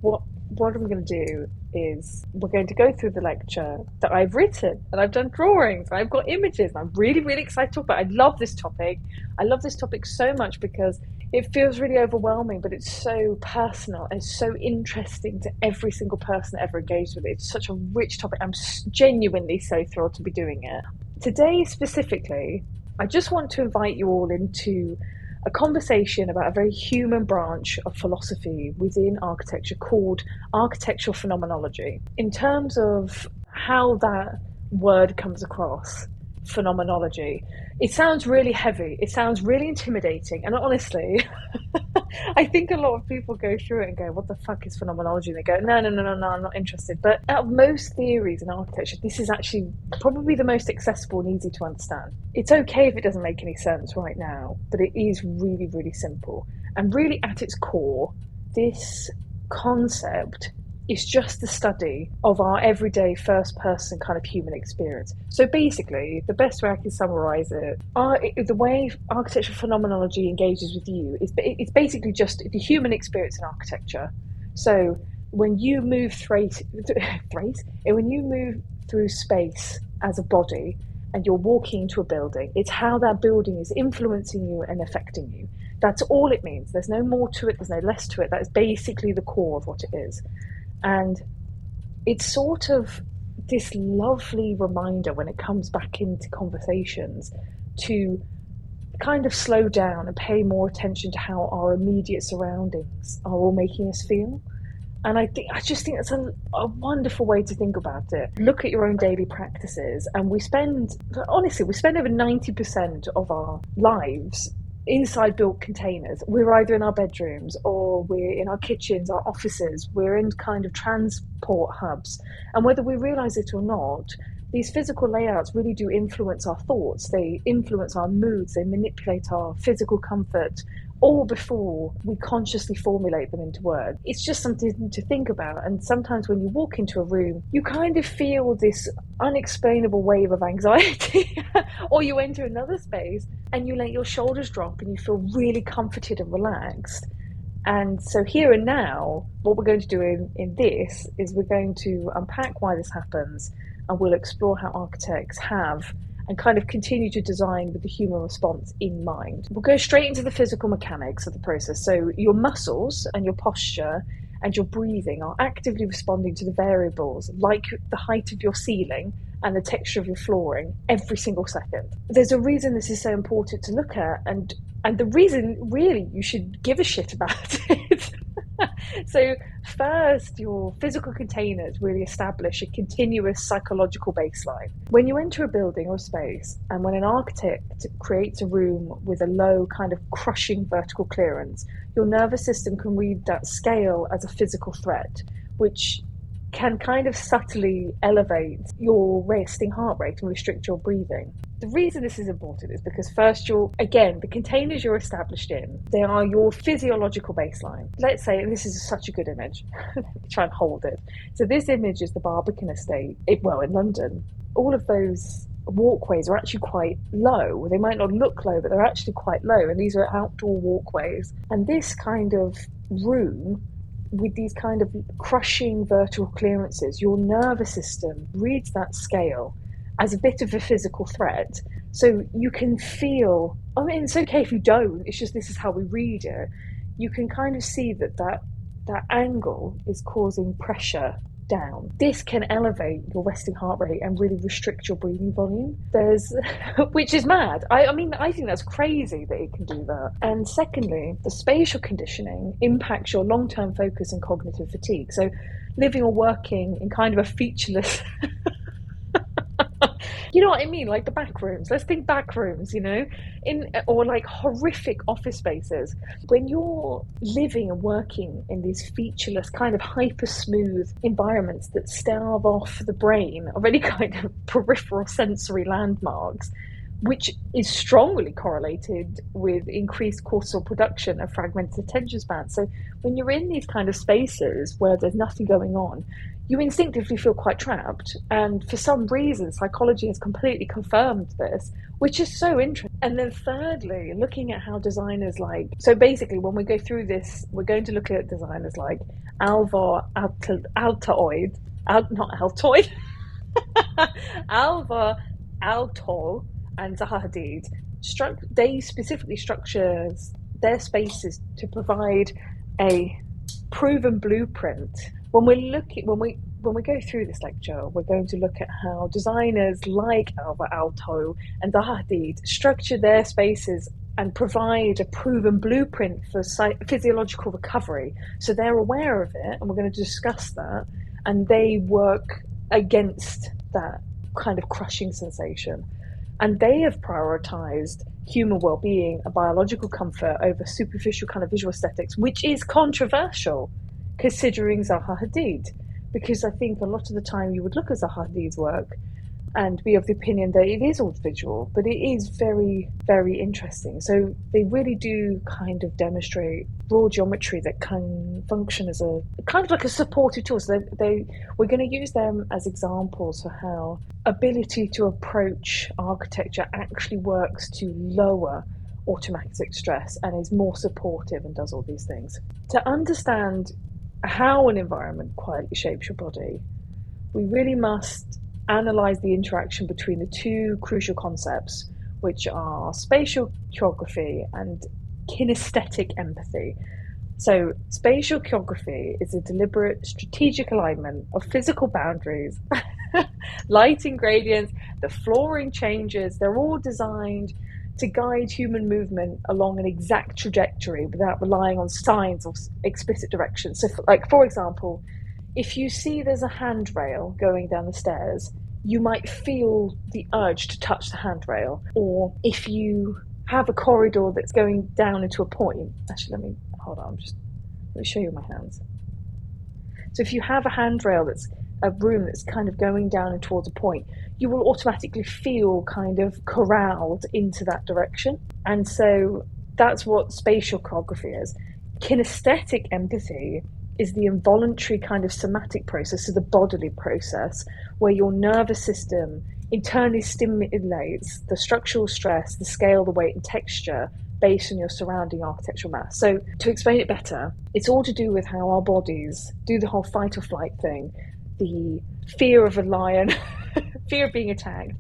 what I'm going to do is we're going to go through the lecture that I've written, and I've done drawings, and I've got images, and I'm really, really excited to talk about it. I love this topic. I love this topic so much because it feels really overwhelming, but it's so personal and so interesting to every single person that ever engaged with it. It's such a rich topic. I'm genuinely so thrilled to be doing it. Today, specifically, I just want to invite you all into a conversation about a very human branch of philosophy within architecture called architectural phenomenology. In terms of how that word comes across, phenomenology, it sounds really heavy, it sounds really intimidating, and honestly, I think a lot of people go through it and go, what the fuck is phenomenology? And they go, no, I'm not interested. But out of most theories in architecture, this is actually probably the most accessible and easy to understand. It's okay if it doesn't make any sense right now, but it is really, really simple. And really at its core, this concept is just the study of our everyday first-person kind of human experience. So basically, the best way I can summarize it, the way architectural phenomenology engages with you is it's basically just the human experience in architecture. So when you move when you move through space as a body and you're walking into a building, it's how that building is influencing you and affecting you. That's all it means. There's no more to it, there's no less to it. That is basically the core of what it is. And it's sort of this lovely reminder when it comes back into conversations to kind of slow down and pay more attention to how our immediate surroundings are all making us feel. And I just think that's a wonderful way to think about it. Look at your own daily practices, and we spend over 90% of our lives inside built containers. We're either in our bedrooms or we're in our kitchens, our offices, we're in kind of transport hubs. And whether we realize it or not, these physical layouts really do influence our thoughts. They influence our moods, they manipulate our physical comfort, all before we consciously formulate them into words. It's just something to think about. And sometimes when you walk into a room, you kind of feel this unexplainable wave of anxiety, or you enter another space and you let your shoulders drop and you feel really comforted and relaxed. And so here and now, what we're going to do in this is we're going to unpack why this happens, and we'll explore how architects have and kind of continue to design with the human response in mind. We'll go straight into the physical mechanics of the process. So your muscles and your posture and your breathing are actively responding to the variables like the height of your ceiling and the texture of your flooring every single second. There's a reason this is so important to look at, and the reason really you should give a shit about it. So first, your physical containers really establish a continuous psychological baseline. When you enter a building or space, and when an architect creates a room with a low kind of crushing vertical clearance, your nervous system can read that scale as a physical threat, which can kind of subtly elevate your resting heart rate and restrict your breathing. The reason this is important is because first, the containers you're established in, they are your physiological baseline. Let's say, and this is such a good image, let me try and hold it. So this image is the Barbican estate, in London. All of those walkways are actually quite low. They might not look low, but they're actually quite low, and these are outdoor walkways. And this kind of room, with these kind of crushing vertical clearances, your nervous system reads that scale as a bit of a physical threat. So you can feel, I mean, it's okay if you don't, it's just this is how we read it. You can kind of see that angle is causing pressure down. This can elevate your resting heart rate and really restrict your breathing volume. Which is mad. I think that's crazy that it can do that. And secondly, the spatial conditioning impacts your long-term focus and cognitive fatigue. So living or working in kind of a featureless you know what I mean? Like the back rooms. Let's think back rooms, or like horrific office spaces. When you're living and working in these featureless, kind of hyper smooth environments that starve off the brain of any kind of peripheral sensory landmarks, which is strongly correlated with increased cortisol production and fragmented attention span. So when you're in these kind of spaces where there's nothing going on, you instinctively feel quite trapped. And for some reason, psychology has completely confirmed this, which is so interesting. And then thirdly, looking at how designers so basically when we go through this, we're going to look at designers like Not Altoid, Alvar Aalto and Zaha Hadid, they specifically structures their spaces to provide a proven blueprint. When we go through this lecture, we're going to look at how designers like Alvar Aalto and Zaha Hadid structure their spaces and provide a proven blueprint for physiological recovery. So they're aware of it, and we're going to discuss that, and they work against that kind of crushing sensation. And they have prioritized human well-being and biological comfort over superficial kind of visual aesthetics, which is controversial considering Zaha Hadid, because I think a lot of the time you would look at Zaha Hadid's work and be of the opinion that it is all visual, but it is very, very interesting. So they really do kind of demonstrate raw geometry that can function as a kind of like a supportive tool. So we're going to use them as examples for how ability to approach architecture actually works to lower automatic stress and is more supportive and does all these things. To understand how an environment quietly shapes your body, we really must analyze the interaction between the two crucial concepts, which are spatial geography and kinesthetic empathy. So spatial geography is a deliberate strategic alignment of physical boundaries, lighting gradients, the flooring changes, they're all designed to guide human movement along an exact trajectory without relying on signs or explicit directions. So for example, if you see there's a handrail going down the stairs, you might feel the urge to touch the handrail. Or if you have a corridor that's going down into a point, actually, let me show you my hands. So if you have a handrail that's a room that's kind of going down and towards a point, you will automatically feel kind of corralled into that direction. And so that's what spatial geography is. Kinesthetic empathy is the involuntary kind of somatic process, so the bodily process, where your nervous system internally stimulates the structural stress, the scale, the weight, and texture based on your surrounding architectural mass. So to explain it better, it's all to do with how our bodies do the whole fight or flight thing, the fear of a lion, fear of being attacked,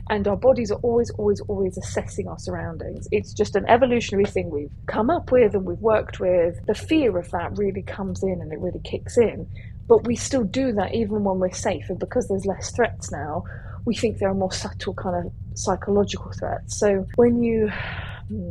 and our bodies are always assessing our surroundings. It's just an evolutionary thing we've come up with and we've worked with. The fear of that really comes in and it really kicks in. But we still do that even when we're safe. And because there's less threats now, we think there are more subtle kind of psychological threats. So when you...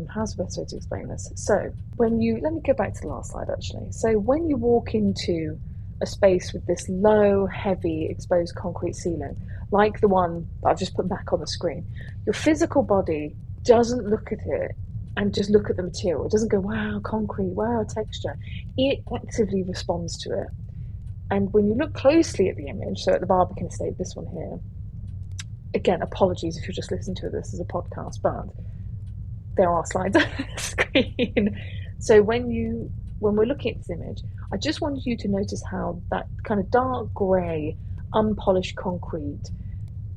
how's the best way to explain this? So let me go back to the last slide actually. So when you walk into a space with this low, heavy, exposed concrete ceiling, like the one that I've just put back on the screen, your physical body doesn't look at it and just look at the material. It doesn't go, wow, concrete, wow, texture. It actively responds to it. And when you look closely at the image, so at the Barbican estate, this one here, again, apologies if you're just listening to this as a podcast, but there are slides on the screen. So when we're looking at this image, I just wanted you to notice how that kind of dark grey, unpolished concrete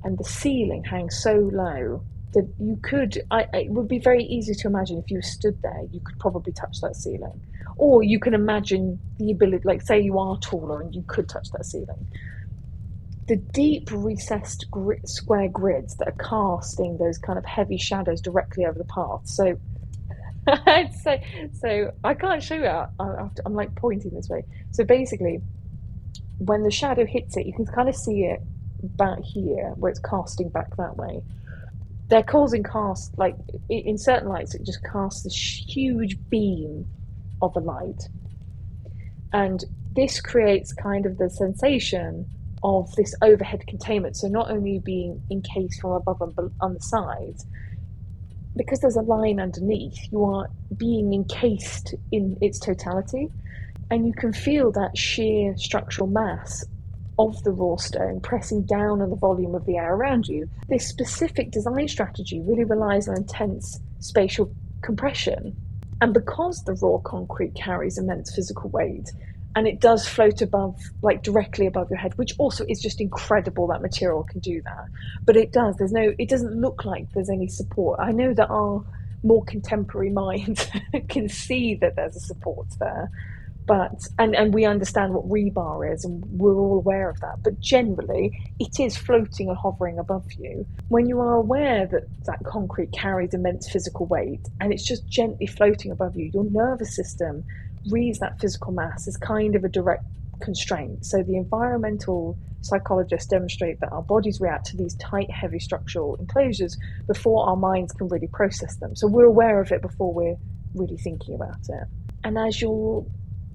and the ceiling hangs so low that it would be very easy to imagine if you stood there, you could probably touch that ceiling. Or you can imagine the ability, like say you are taller and you could touch that ceiling. The deep recessed square grids that are casting those kind of heavy shadows directly over the path. So so I can't show you. I'm like pointing this way. So basically, when the shadow hits it, you can kind of see it back here where it's casting back that way. They're causing cast, like in certain lights, it just casts this huge beam of a light. And this creates kind of the sensation of this overhead containment. So not only being encased from above and on the sides, because there's a line underneath, you are being encased in its totality, and you can feel that sheer structural mass of the raw stone pressing down on the volume of the air around you. This specific design strategy really relies on intense spatial compression, and because the raw concrete carries immense physical weight, and it does float above, like directly above your head, which also is just incredible that material can do that. But it does, it doesn't look like there's any support. I know that our more contemporary minds can see that there's a support there, And we understand what rebar is, and we're all aware of that. But generally, it is floating and hovering above you. When you are aware that that concrete carries immense physical weight and it's just gently floating above you, your nervous system reads that physical mass as kind of a direct constraint. So the environmental psychologists demonstrate that our bodies react to these tight, heavy structural enclosures before our minds can really process them. So we're aware of it before we're really thinking about it. And as your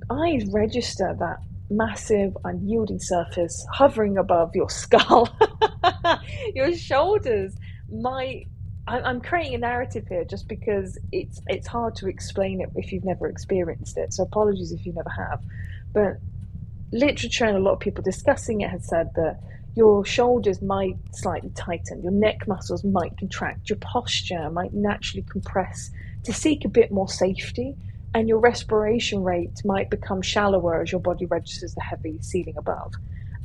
eyes register that massive, unyielding surface hovering above your skull, your shoulders might. I'm creating a narrative here just because it's hard to explain it if you've never experienced it. So apologies if you never have. But literature and a lot of people discussing it have said that your shoulders might slightly tighten, your neck muscles might contract, your posture might naturally compress to seek a bit more safety, and your respiration rate might become shallower as your body registers the heavy ceiling above.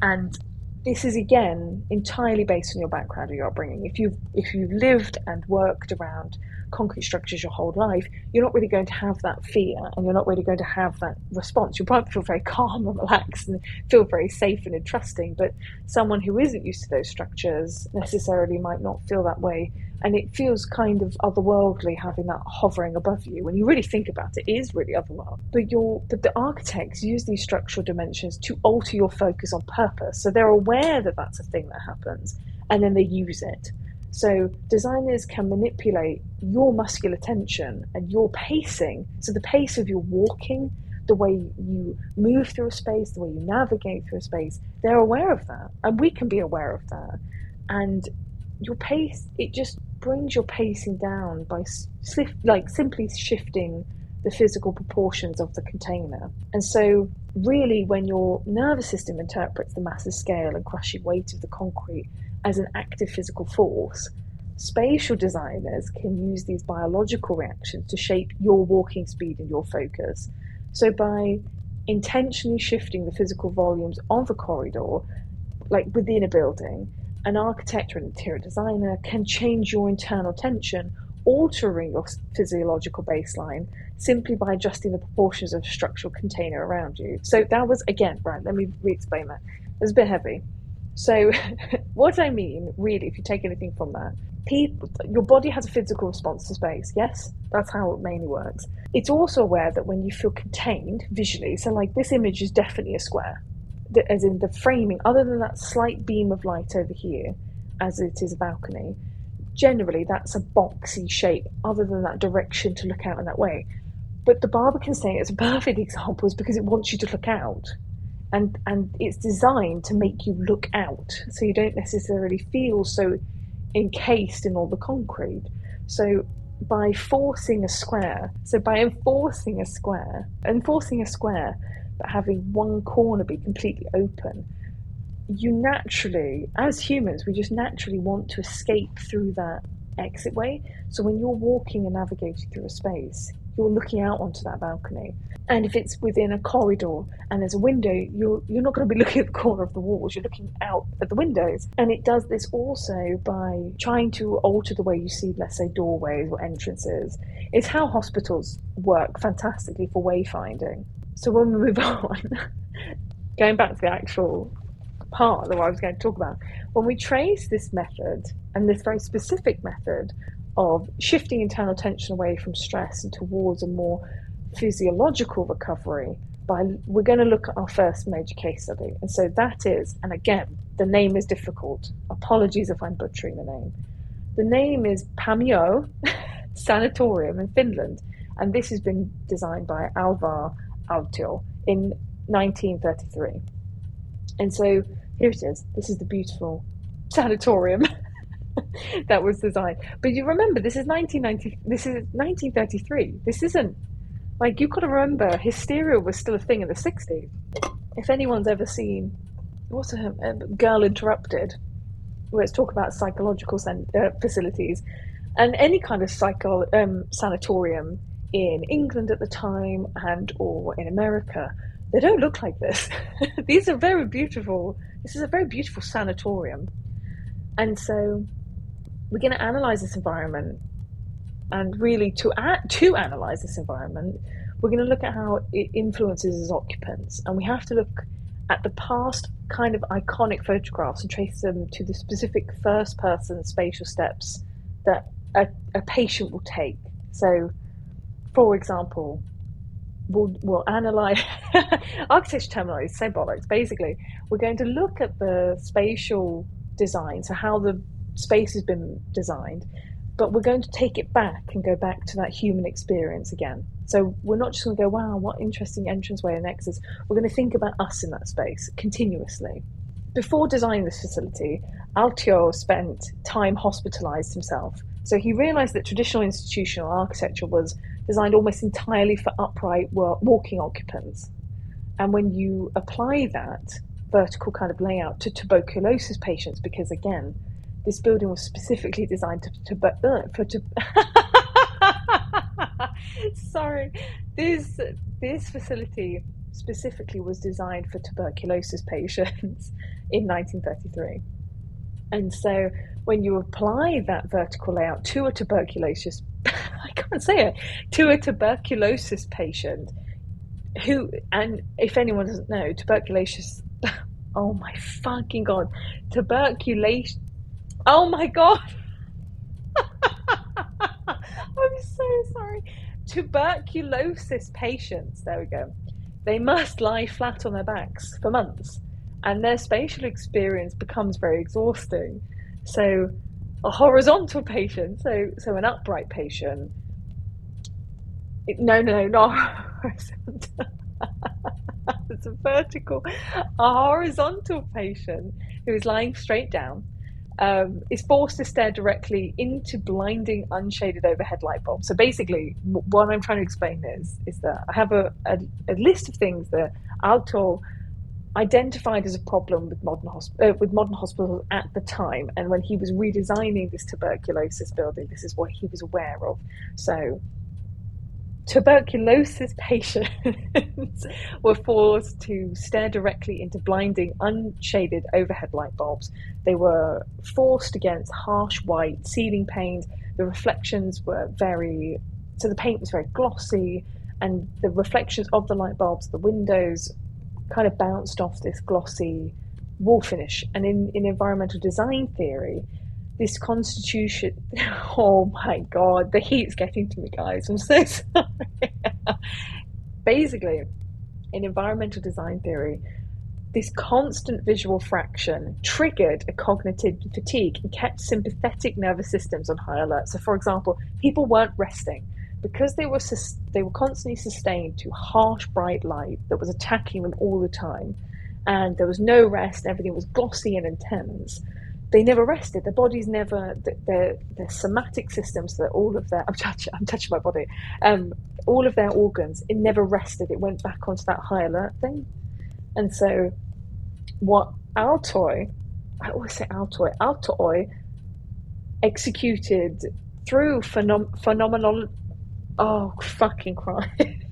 And this is again entirely based on your background or your upbringing. If you've lived and worked around concrete structures your whole life, you're not really going to have that fear, and you're not really going to have that response. You'll probably feel very calm and relaxed and feel very safe and trusting. But someone who isn't used to those structures necessarily might not feel that way, and it feels kind of otherworldly having that hovering above you. When you really think about it, it is really otherworldly. But the architects use these structural dimensions to alter your focus on purpose. So they're aware that that's a thing that happens, and then they use it. So designers can manipulate your muscular tension and your pacing. So the pace of your walking, the way you move through a space, the way you navigate through a space, they're aware of that. And we can be aware of that. And your pace, it just brings your pacing down by simply shifting the physical proportions of the container. And so really, when your nervous system interprets the massive scale and crushing weight of the concrete as an active physical force, spatial designers can use these biological reactions to shape your walking speed and your focus. So by intentionally shifting the physical volumes of a corridor, like within a building, an architect or an interior designer can change your internal tension, altering your physiological baseline simply by adjusting the proportions of a structural container around you. So that was, again, right, let me re-explain that. It was a bit heavy. So what I mean, really, if you take anything from that, your body has a physical response to space, yes? That's how it mainly works. It's also aware that when you feel contained visually, so like this image is definitely a square, as in the framing, other than that slight beam of light over here, as it is a balcony, generally that's a boxy shape, other than that direction to look out in that way. But the Barbican saying it's a perfect example is because it wants you to look out. And it's designed to make you look out, so you don't necessarily feel so encased in all the concrete. So by enforcing a square, but having one corner be completely open, you naturally, as humans, we just naturally want to escape through that exit way. So when you're walking and navigating through a space, you're looking out onto that balcony. And if it's within a corridor and there's a window, you're not going to be looking at the corner of the walls, you're looking out at the windows. And it does this also by trying to alter the way you see, let's say, doorways or entrances. It's how hospitals work fantastically for wayfinding. So when we move on, going back to the actual part that I was going to talk about, when we trace this method, and this very specific method of shifting internal tension away from stress and towards a more physiological recovery, we're going to look at our first major case study. And so that is, and again, the name is difficult. Apologies if I'm butchering the name. The name is Paimio Sanatorium in Finland, and this has been designed by Alvar Aalto in 1933. And so here it is. This is the beautiful sanatorium that was designed. But you remember, this is 1933. This isn't, like, you've got to remember, hysteria was still a thing in the 60s. If anyone's ever seen, what's a Girl Interrupted, where it's talk about psychological facilities, and any kind of sanatorium in England at the time and or in America, they don't look like this. These are very beautiful. This is a very beautiful sanatorium. And so we're going to analyze this environment. And really, to analyze this environment, we're going to look at how it influences his occupants, and we have to look at the past kind of iconic photographs and trace them to the specific first person spatial steps that a patient will take. So, for example, we'll analyze architecture terminology, so bollocks. Basically, we're going to look at the spatial design, so how the space has been designed, but we're going to take it back and go back to that human experience again. So we're not just going to go, wow, what interesting entranceway and exits. We're going to think about us in that space continuously. Before designing this facility, Aalto spent time hospitalized himself. So he realized that traditional institutional architecture was designed almost entirely for upright walking occupants. And when you apply that vertical kind of layout to tuberculosis patients, because again, this building was specifically designed sorry, this facility specifically was designed for tuberculosis patients in 1933. And so when you apply that vertical layout to a tuberculosis, I can't say it, to a tuberculosis patient who, and if anyone doesn't know, tuberculosis, oh my fucking God, tuberculosis, oh my God. I'm so sorry. Tuberculosis patients, there we go. They must lie flat on their backs for months, and their spatial experience becomes very exhausting. So, a horizontal patient, so an upright patient, no, not horizontal. It's a vertical. A horizontal patient who is lying straight down is forced to stare directly into blinding, unshaded overhead light bulbs. So basically, what I'm trying to explain is that I have a list of things that Aalto identified as a problem with modern hospitals at the time, and when he was redesigning this tuberculosis building, this is what he was aware of. So tuberculosis patients were forced to stare directly into blinding, unshaded overhead light bulbs. They were forced against harsh white ceiling paint. The reflections were so the paint was very glossy, and the reflections of the light bulbs, the windows, kind of bounced off this glossy wall finish. And in environmental design theory, this constitution, oh my God, the heat's getting to me, guys. I'm so sorry. Basically, in environmental design theory, this constant visual fraction triggered a cognitive fatigue and kept sympathetic nervous systems on high alert. So, for example, people weren't resting because they were constantly sustained to harsh, bright light that was attacking them all the time, and there was no rest. Everything was glossy and intense. They never rested. Their bodies never, their somatic systems, that all of their, I'm touching my body, all of their organs, it never rested. It went back onto that high alert thing. And so what Aalto executed through phenomenal, oh, fucking Christ.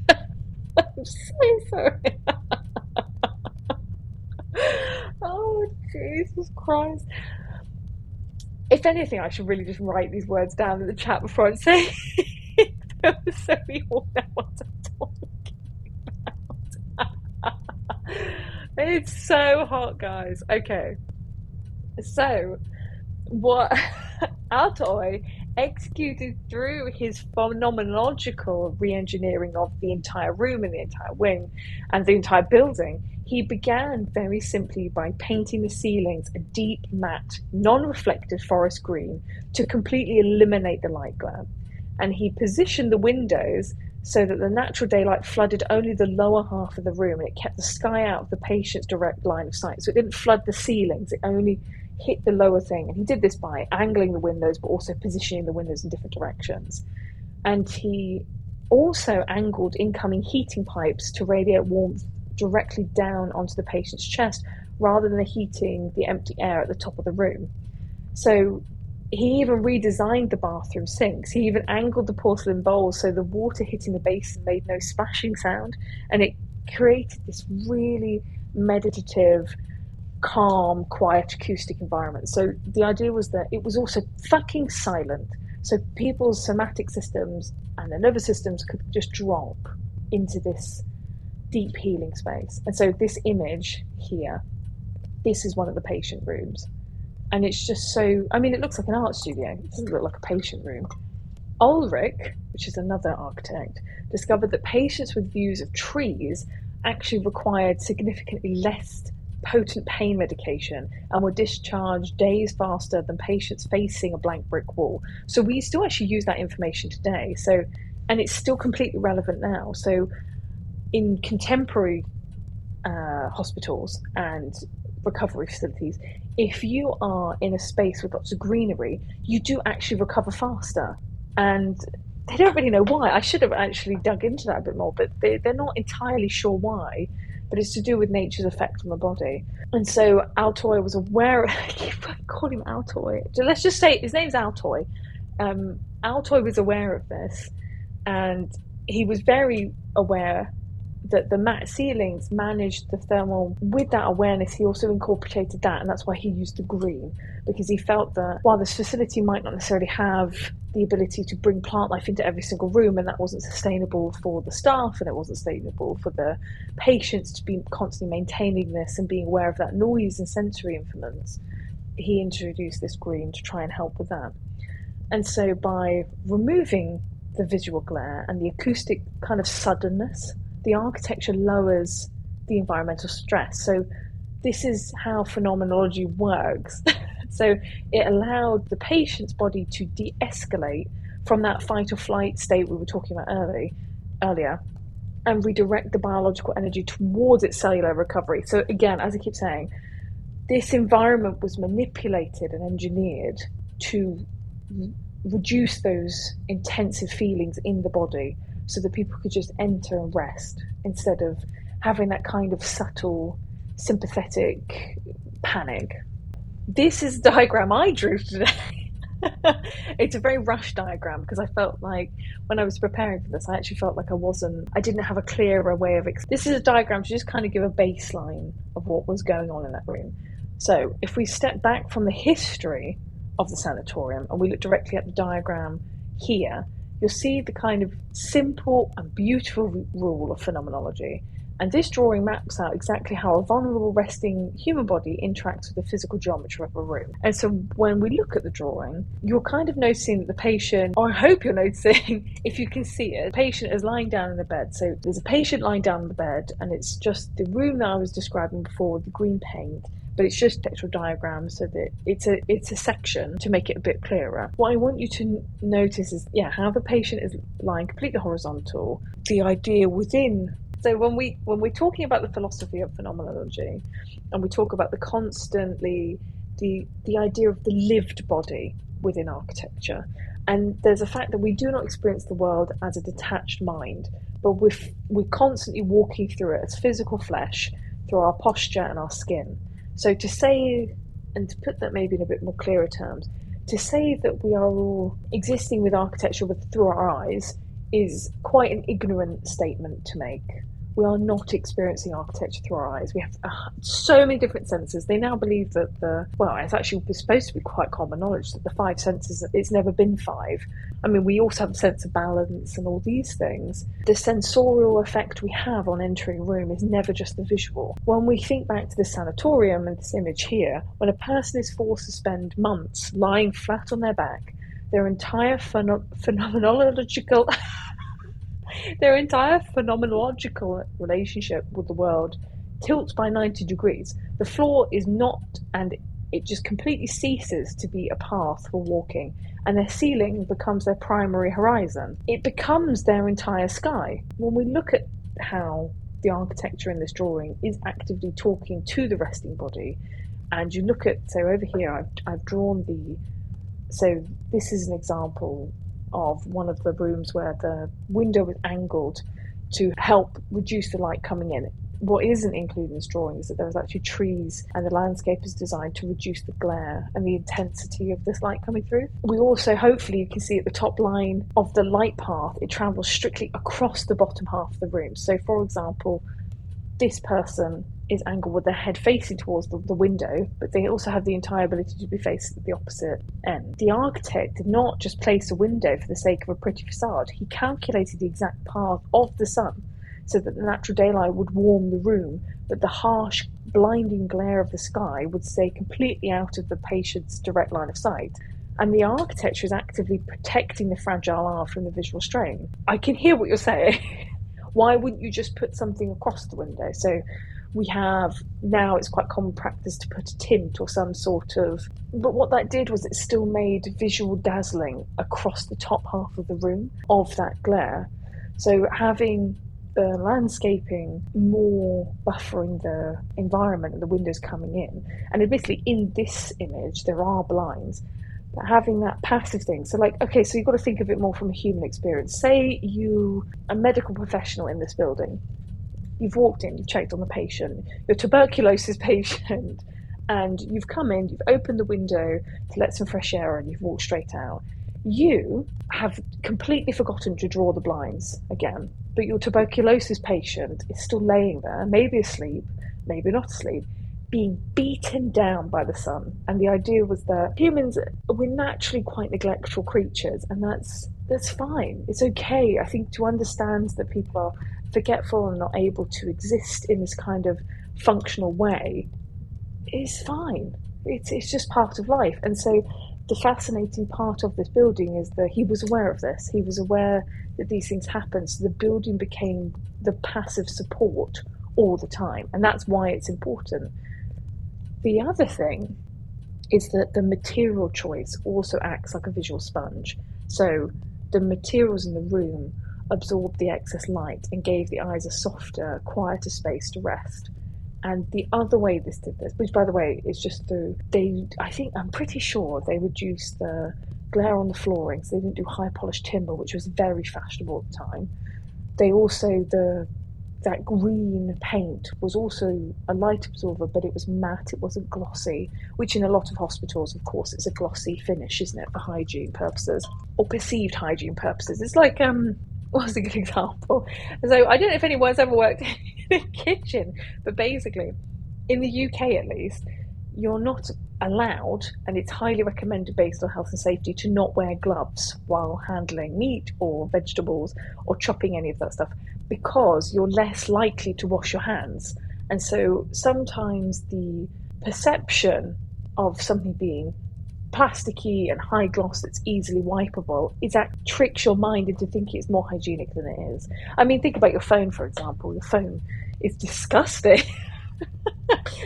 I'm so sorry. Oh, Jesus Christ. If anything, I should really just write these words down in the chat before I say it, so we all know what I'm talking about. It's so hot, guys. Okay. So, what Aalto executed through his phenomenological re-engineering of the entire room and the entire wing and the entire building, he began very simply by painting the ceilings a deep, matte, non-reflective forest green to completely eliminate the light glare. And he positioned the windows so that the natural daylight flooded only the lower half of the room, and it kept the sky out of the patient's direct line of sight. So it didn't flood the ceilings, it only hit the lower thing. And he did this by angling the windows, but also positioning the windows in different directions. And he also angled incoming heating pipes to radiate warmth directly down onto the patient's chest, rather than heating the empty air at the top of the room. So he even redesigned the bathroom sinks. He even angled the porcelain bowls so the water hitting the basin made no splashing sound, and it created this really meditative, calm, quiet, acoustic environment. So the idea was that it was also fucking silent, so people's somatic systems and their nervous systems could just drop into this deep healing space. And so this image here, this is one of the patient rooms. And it's just so, I mean, it looks like an art studio. It doesn't look like a patient room. Ulrich, which is another architect, discovered that patients with views of trees actually required significantly less potent pain medication and were discharged days faster than patients facing a blank brick wall. So we still actually use that information today. So, and it's still completely relevant now. So in contemporary hospitals and recovery facilities, if you are in a space with lots of greenery, you do actually recover faster. And they don't really know why. I should have actually dug into that a bit more, but they're not entirely sure why. But it's to do with nature's effect on the body. And so Altoy was aware, I keep calling him Altoy. Let's just say his name's Altoy. Altoy was aware of this, and he was very aware that the matte ceilings managed the thermal. With that awareness, he also incorporated that, and that's why he used the green, because he felt that while this facility might not necessarily have the ability to bring plant life into every single room, and that wasn't sustainable for the staff and it wasn't sustainable for the patients to be constantly maintaining this and being aware of that noise and sensory influence, he introduced this green to try and help with that. And so by removing the visual glare and the acoustic kind of suddenness, the architecture lowers the environmental stress. So this is how phenomenology works. So it allowed the patient's body to de-escalate from that fight or flight state we were talking about earlier, and redirect the biological energy towards its cellular recovery. So again, as I keep saying, this environment was manipulated and engineered to reduce those intensive feelings in the body so that people could just enter and rest instead of having that kind of subtle, sympathetic panic. This is the diagram I drew today. It's a very rushed diagram because I felt like when I was preparing for this, I actually felt like I didn't have a clearer way of this is a diagram to just kind of give a baseline of what was going on in that room. So if we step back from the history of the sanatorium and we look directly at the diagram here, you'll see the kind of simple and beautiful rule of phenomenology. And this drawing maps out exactly how a vulnerable resting human body interacts with the physical geometry of a room. And so when we look at the drawing, you're kind of noticing that the patient, or I hope you're noticing, if you can see it, the patient is lying down in the bed. So there's a patient lying down in the bed, and it's just the room that I was describing before with the green paint, but it's just textual diagrams so that it's a section to make it a bit clearer. What I want you to notice is, how the patient is lying completely horizontal, the idea within. So when we're talking about the philosophy of phenomenology, and we talk about the idea of the lived body within architecture, and there's a fact that we do not experience the world as a detached mind, but we're constantly walking through it as physical flesh through our posture and our skin. So to say, and to put that maybe in a bit more clearer terms, to say that we are all existing with architecture through our eyes is quite an ignorant statement to make. We are not experiencing architecture through our eyes. We have so many different senses. They now believe that it's actually supposed to be quite common knowledge that the 5 senses, it's never been 5. I mean, we also have a sense of balance and all these things. The sensorial effect we have on entering a room is never just the visual. When we think back to the sanatorium and this image here, when a person is forced to spend months lying flat on their back, their entire phenomenological relationship with the world tilts by 90 degrees. The floor is not, and it just completely ceases to be a path for walking, and their ceiling becomes their primary horizon. It becomes their entire sky. When we look at how the architecture in this drawing is actively talking to the resting body, and you look at, so over here I've drawn so this is an example of one of the rooms where the window was angled to help reduce the light coming in. What isn't included in this drawing is that there's actually trees, and the landscape is designed to reduce the glare and the intensity of this light coming through. We also, hopefully you can see at the top line of the light path, it travels strictly across the bottom half of the room. So for example, this person is angled with their head facing towards the window, but they also have the entire ability to be facing the opposite end. The architect did not just place a window for the sake of a pretty facade. He calculated the exact path of the sun so that the natural daylight would warm the room, but the harsh, blinding glare of the sky would stay completely out of the patient's direct line of sight. And the architecture is actively protecting the fragile eye from the visual strain. I can hear what you're saying. Why wouldn't you just put something across the window? So we have now, it's quite common practice to put a tint or some sort of, but what that did was it still made visual dazzling across the top half of the room of that glare. So having the landscaping more buffering the environment and the windows coming in, and admittedly in this image there are blinds, but having that passive thing. So like, okay, so you've got to think of it more from a human experience. Say you, a medical professional in this building, you've walked in, you've checked on the patient, you're a tuberculosis patient, and you've come in, you've opened the window to let some fresh air in, you've walked straight out. You have completely forgotten to draw the blinds again, but your tuberculosis patient is still laying there, maybe asleep, maybe not asleep, being beaten down by the sun. And the idea was that humans, we're naturally quite neglectful creatures, and that's fine. It's okay, I think, to understand that people are forgetful and not able to exist in this kind of functional way is fine. It's just part of life. And so the fascinating part of this building is that he was aware of this. He was aware that these things happen. So the building became the passive support all the time. And that's why it's important. The other thing is that the material choice also acts like a visual sponge. So the materials in the room absorbed the excess light and gave the eyes a softer, quieter space to rest. And the other way this did this, which by the way is just through, I'm pretty sure they reduced the glare on the flooring, so they didn't do high polished timber, which was very fashionable at the time. They also, that green paint was also a light absorber, but it was matte, it wasn't glossy, which in a lot of hospitals, of course, it's a glossy finish, isn't it, for hygiene purposes, or perceived hygiene purposes. It's like, what's a good example? So I don't know if anyone's ever worked in a kitchen, but basically, in the UK at least, you're not allowed, and it's highly recommended based on health and safety, to not wear gloves while handling meat or vegetables or chopping any of that stuff, because you're less likely to wash your hands. And so sometimes the perception of something being plasticky and high gloss that's easily wipeable tricks your mind into thinking it's more hygienic than it is. I mean, think about your phone, for example. Your phone is disgusting.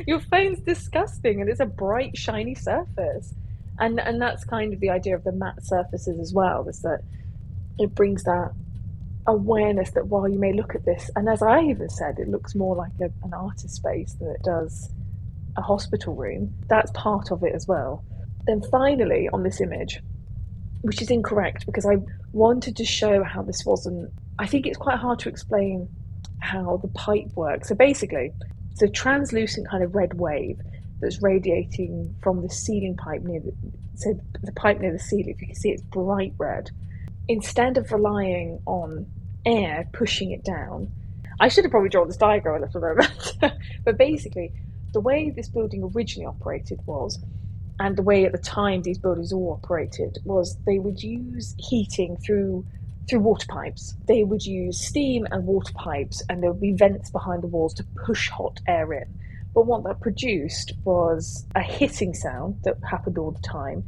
Your phone's disgusting, and it's a bright, shiny surface. And that's kind of the idea of the matte surfaces as well, is that it brings that awareness that while you may look at this, and as I even said, it looks more like an artist space than it does a hospital room, that's part of it as well. Then finally, on this image, which is incorrect because I wanted to show how this wasn't, I think it's quite hard to explain how the pipe works. So basically, it's a translucent kind of red wave that's radiating from the ceiling pipe the pipe near the ceiling. If you can see, it's bright red. Instead of relying on air pushing it down, I should have probably drawn this diagram a little bit better, but basically, the way this building originally operated was, and the way at the time these buildings all operated, was they would use heating through water pipes. They would use steam and water pipes, and there would be vents behind the walls to push hot air in. But what that produced was a hissing sound that happened all the time.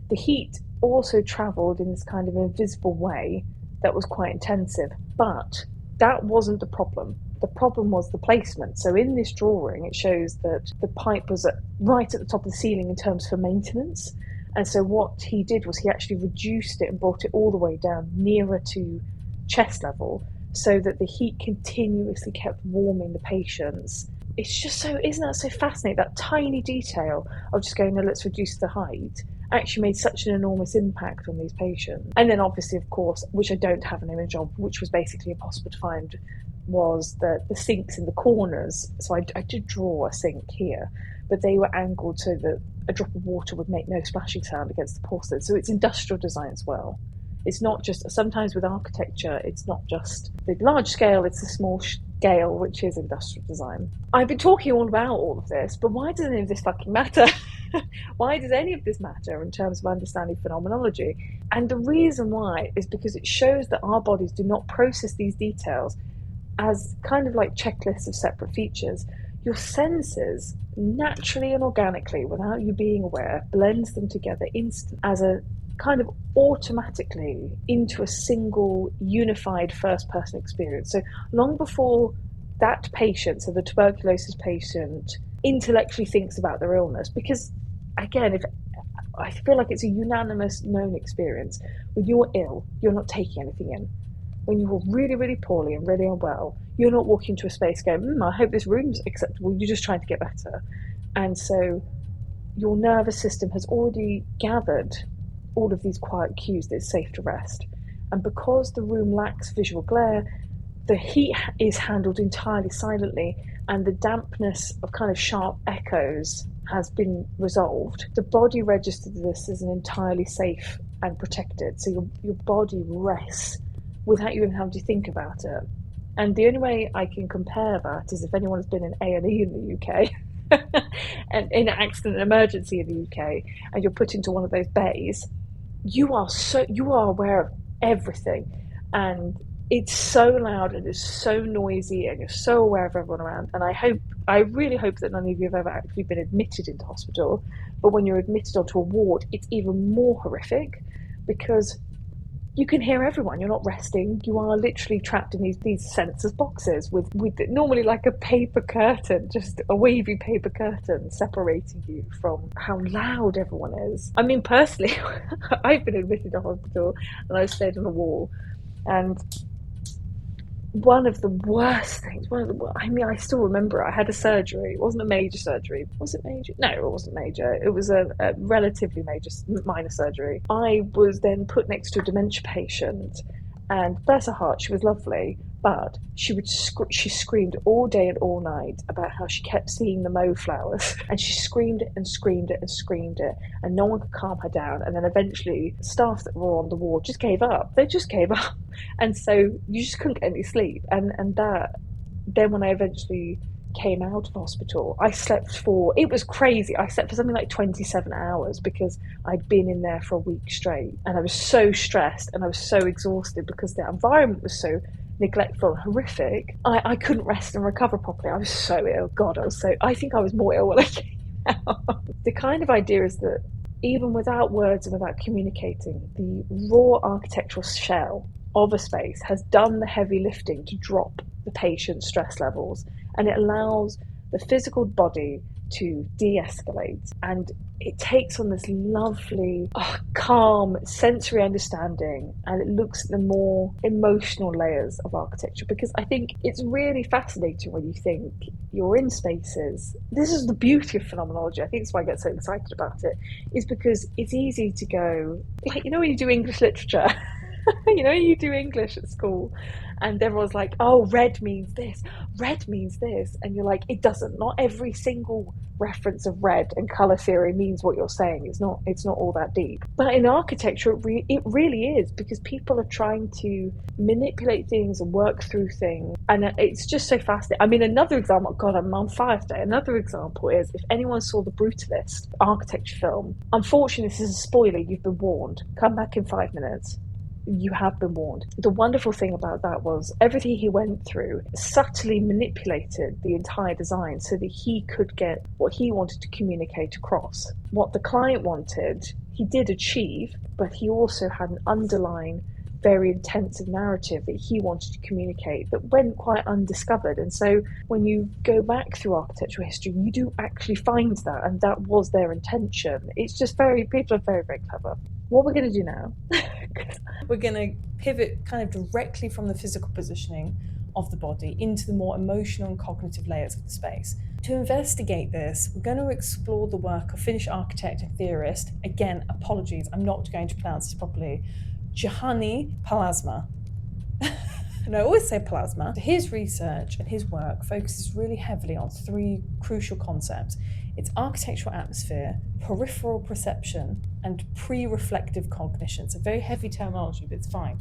The heat also travelled in this kind of invisible way that was quite intensive. But that wasn't the problem. The problem was the placement. So in this drawing, it shows that the pipe was right at the top of the ceiling in terms for maintenance. And so what he did was he actually reduced it and brought it all the way down nearer to chest level so that the heat continuously kept warming the patients. It's just so, isn't that so fascinating? That tiny detail of just going, no, let's reduce the height actually made such an enormous impact on these patients. And then obviously, of course, which I don't have an image of, which was basically impossible to find, was the sinks in the corners. So I did draw a sink here, but they were angled so that a drop of water would make no splashing sound against the porcelain. So it's industrial design as well. It's not just, sometimes with architecture, it's not just the large scale, it's the small scale, which is industrial design. I've been talking all about all of this, but why does any of this fucking matter? Why does any of this matter in terms of understanding phenomenology? And the reason why is because it shows that our bodies do not process these details as kind of like checklists of separate features, your senses naturally and organically, without you being aware, blends them together as a kind of automatically into a single unified first person experience. So long before that patient, so the tuberculosis patient, intellectually thinks about their illness, because again, if I feel like it's a unanimous known experience, when you're ill, you're not taking anything in. When you're really, really poorly and really unwell, you're not walking to a space going, I hope this room's acceptable. You're just trying to get better. And so your nervous system has already gathered all of these quiet cues that it's safe to rest. And because the room lacks visual glare, the heat is handled entirely silently, and the dampness of kind of sharp echoes has been resolved. The body registers this as an entirely safe and protected. So your body rests without you even having to think about it. And the only way I can compare that is if anyone's been in A&E in the UK and in an accident and emergency in the UK, and you're put into one of those bays, you are aware of everything, and it's so loud and it's so noisy, and you're so aware of everyone around. And I really hope that none of you have ever actually been admitted into hospital, but when you're admitted onto a ward, it's even more horrific, because you can hear everyone. You're not resting. You are literally trapped in these sensors boxes with normally like a paper curtain, just a wavy paper curtain separating you from how loud everyone is. I mean, personally, I've been admitted to hospital and I've stayed on a wall, and one of the worst things, I still remember it. I had a surgery. It wasn't a major surgery. Was it major? No, it wasn't major. It was a relatively minor surgery. I was then put next to a dementia patient, and bless her heart, she was lovely, but she screamed all day and all night about how she kept seeing the Mo flowers, and she screamed it and screamed it and screamed it, and no one could calm her down. And then eventually, staff that were on the ward just gave up. They just gave up, and so you just couldn't get any sleep. And that, then when I eventually came out of hospital, it was crazy. I slept for something like 27 hours because I'd been in there for a week straight, and I was so stressed and I was so exhausted because the environment was so neglectful and horrific. I couldn't rest and recover properly. I was so ill. God, I think I was more ill when I came out. The kind of idea is that even without words and without communicating, the raw architectural shell of a space has done the heavy lifting to drop the patient's stress levels, and it allows the physical body to de-escalate, and it takes on this lovely, calm sensory understanding, and it looks at the more emotional layers of architecture, because I think it's really fascinating when you think you're in spaces. This is the beauty of phenomenology. I think it's why I get so excited about it, is because it's easy to go, like, when you do English literature, you do English at school and everyone's like, oh, red means this, and you're like, it doesn't. Not every single reference of red and colour theory means what you're saying. It's not all that deep. But in architecture, it really is, because people are trying to manipulate things and work through things, and it's just so fascinating. I mean, another example, God, I'm on fire today. Another example is, if anyone saw the Brutalist architecture film, unfortunately this is a spoiler, you've been warned. Come back in 5 minutes. You have been warned. The wonderful thing about that was everything he went through subtly manipulated the entire design so that he could get what he wanted to communicate across. What the client wanted, he did achieve, but he also had an underlying, very intensive narrative that he wanted to communicate that went quite undiscovered. And so when you go back through architectural history, you do actually find that, and that was their intention. It's just people are very, very clever. What we're going to do now, we're going to pivot kind of directly from the physical positioning of the body into the more emotional and cognitive layers of the space. To investigate this, we're going to explore the work of Finnish architect and theorist, again, apologies, I'm not going to pronounce this properly, Juhani Palasma. And I always say Palasma. His research and his work focuses really heavily on 3 crucial concepts. It's architectural atmosphere, peripheral perception, and pre-reflective cognition. It's a very heavy terminology, but it's fine.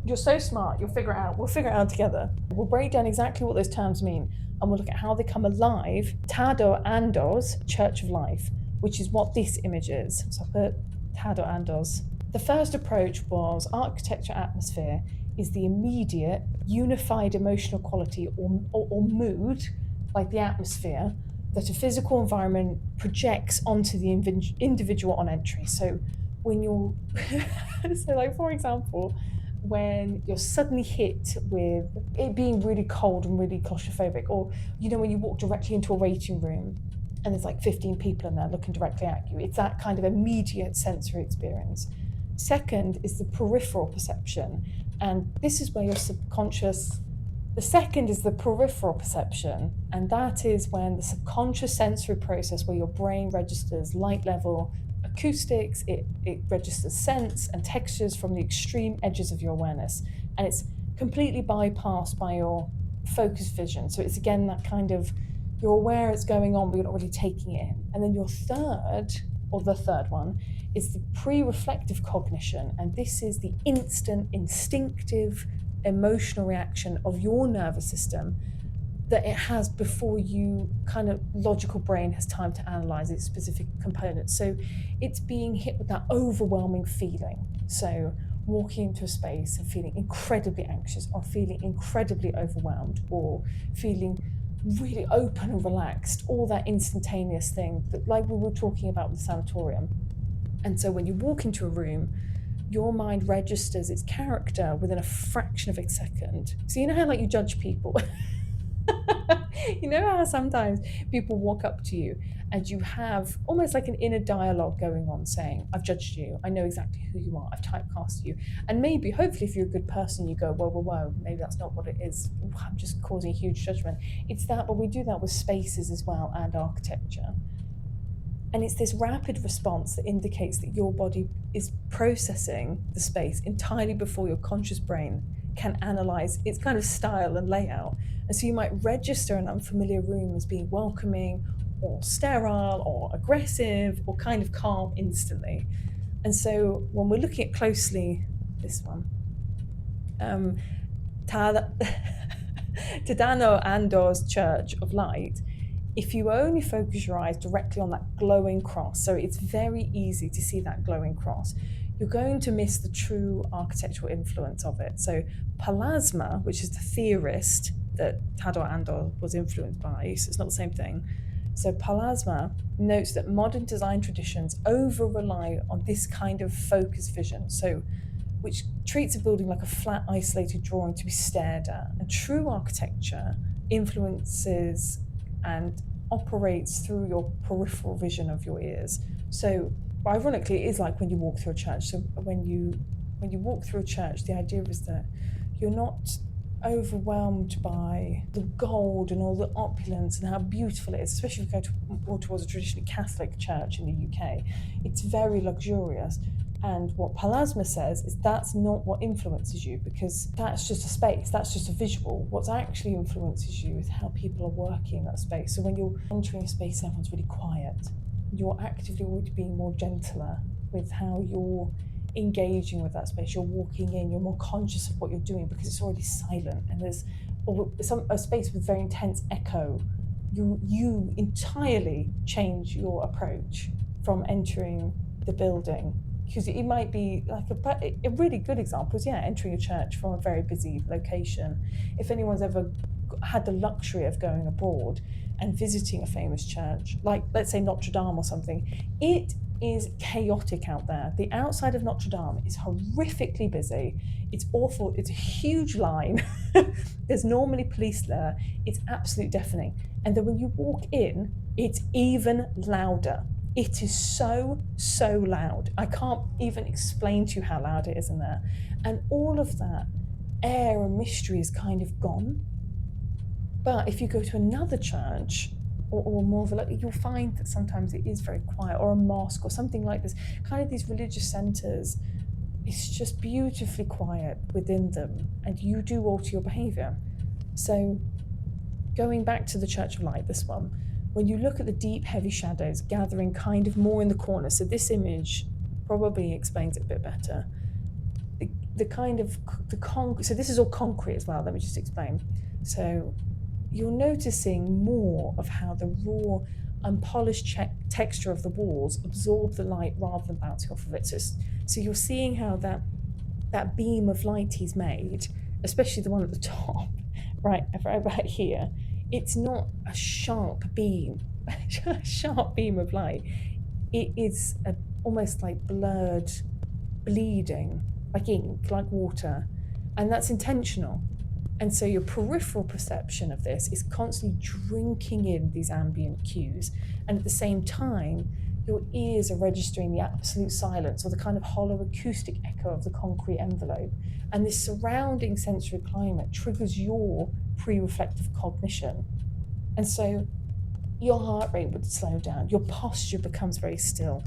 You're so smart, you'll figure it out. We'll figure it out together. We'll break down exactly what those terms mean, and we'll look at how they come alive. Tado Andos, Church of Life, which is what this image is. So I put Tado Andos. The first approach was architecture atmosphere is the immediate unified emotional quality or mood, like the atmosphere, that a physical environment projects onto the individual on entry. So when you're, so like for example, when you're suddenly hit with it being really cold and really claustrophobic, or when you walk directly into a waiting room and there's like 15 people in there looking directly at you, it's that kind of immediate sensory experience. Second is the peripheral perception, and this is where your subconscious. The second is the peripheral perception, and that is when the subconscious sensory process, where your brain registers light level acoustics, it registers sense and textures from the extreme edges of your awareness, and it's completely bypassed by your focused vision. So it's again that kind of, you're aware it's going on, but you're not really taking it in. And then your third, or the third one, is the pre-reflective cognition, and this is the instant, instinctive, emotional reaction of your nervous system that it has before you kind of logical brain has time to analyze its specific components. So it's being hit with that overwhelming feeling. So walking into a space and feeling incredibly anxious, or feeling incredibly overwhelmed, or feeling really open and relaxed, all that instantaneous thing that, like we were talking about with the sanatorium. And so when you walk into a room, your mind registers its character within a fraction of a second. So you know how like you judge people? You know how sometimes people walk up to you and you have almost like an inner dialogue going on saying, I've judged you, I know exactly who you are, I've typecast you. And maybe, hopefully, if you're a good person, you go, whoa, maybe that's not what it is. I'm just causing a huge judgment. It's that, but we do that with spaces as well and architecture. And it's this rapid response that indicates that your body is processing the space entirely before your conscious brain can analyze its kind of style and layout. And so you might register an unfamiliar room as being welcoming or sterile or aggressive or kind of calm instantly. And so when we're looking at closely this one, Tadano Ando's Church of Light, if you only focus your eyes directly on that glowing cross, so it's very easy to see that glowing cross, you're going to miss the true architectural influence of it. So Palasma, which is the theorist that Tadano Ando was influenced by, so it's not the same thing. So Palasma notes that modern design traditions over-rely on this kind of focused vision, so which treats a building like a flat, isolated drawing to be stared at. And true architecture influences and operates through your peripheral vision of your ears. So ironically, it is like when you walk through a church. So when you walk through a church, the idea is that you're not overwhelmed by the gold and all the opulence and how beautiful it is, especially if you go more towards a traditionally Catholic church in the UK. It's very luxurious. And what Palasma says is that's not what influences you, because that's just a space, that's just a visual. What actually influences you is how people are working in that space. So when you're entering a space and everyone's really quiet, you're actively already being more gentler with how you're engaging with that space. You're walking in, you're more conscious of what you're doing because it's already silent, and there's a space with very intense echo. You entirely change your approach from entering the building. Because it might be like a really good example is, entering a church from a very busy location. If anyone's ever had the luxury of going abroad and visiting a famous church, like let's say Notre Dame or something, it is chaotic out there. The outside of Notre Dame is horrifically busy. It's awful. It's a huge line. There's normally police there. It's absolute deafening. And then when you walk in, it's even louder. It is so loud. I can't even explain to you how loud it is in there. And all of that air and mystery is kind of gone. But if you go to another church, or more of a, you'll find that sometimes it is very quiet, or a mosque or something like this, kind of these religious centres, it's just beautifully quiet within them, and you do alter your behaviour. So going back to the Church of Light, this one, when you look at the deep, heavy shadows gathering kind of more in the corner, so this image probably explains it a bit better. So this is all concrete as well, let me just explain. So you're noticing more of how the raw, unpolished texture of the walls absorb the light rather than bouncing off of it. So you're seeing how that that beam of light he's made, especially the one at the top, right about here, it's not a sharp beam, a sharp beam of light. It is almost like blurred bleeding, like ink, like water, and that's intentional. And so your peripheral perception of this is constantly drinking in these ambient cues, and at the same time, your ears are registering the absolute silence or the kind of hollow acoustic echo of the concrete envelope. And this surrounding sensory climate triggers your pre-reflective cognition. And so your heart rate would slow down, your posture becomes very still.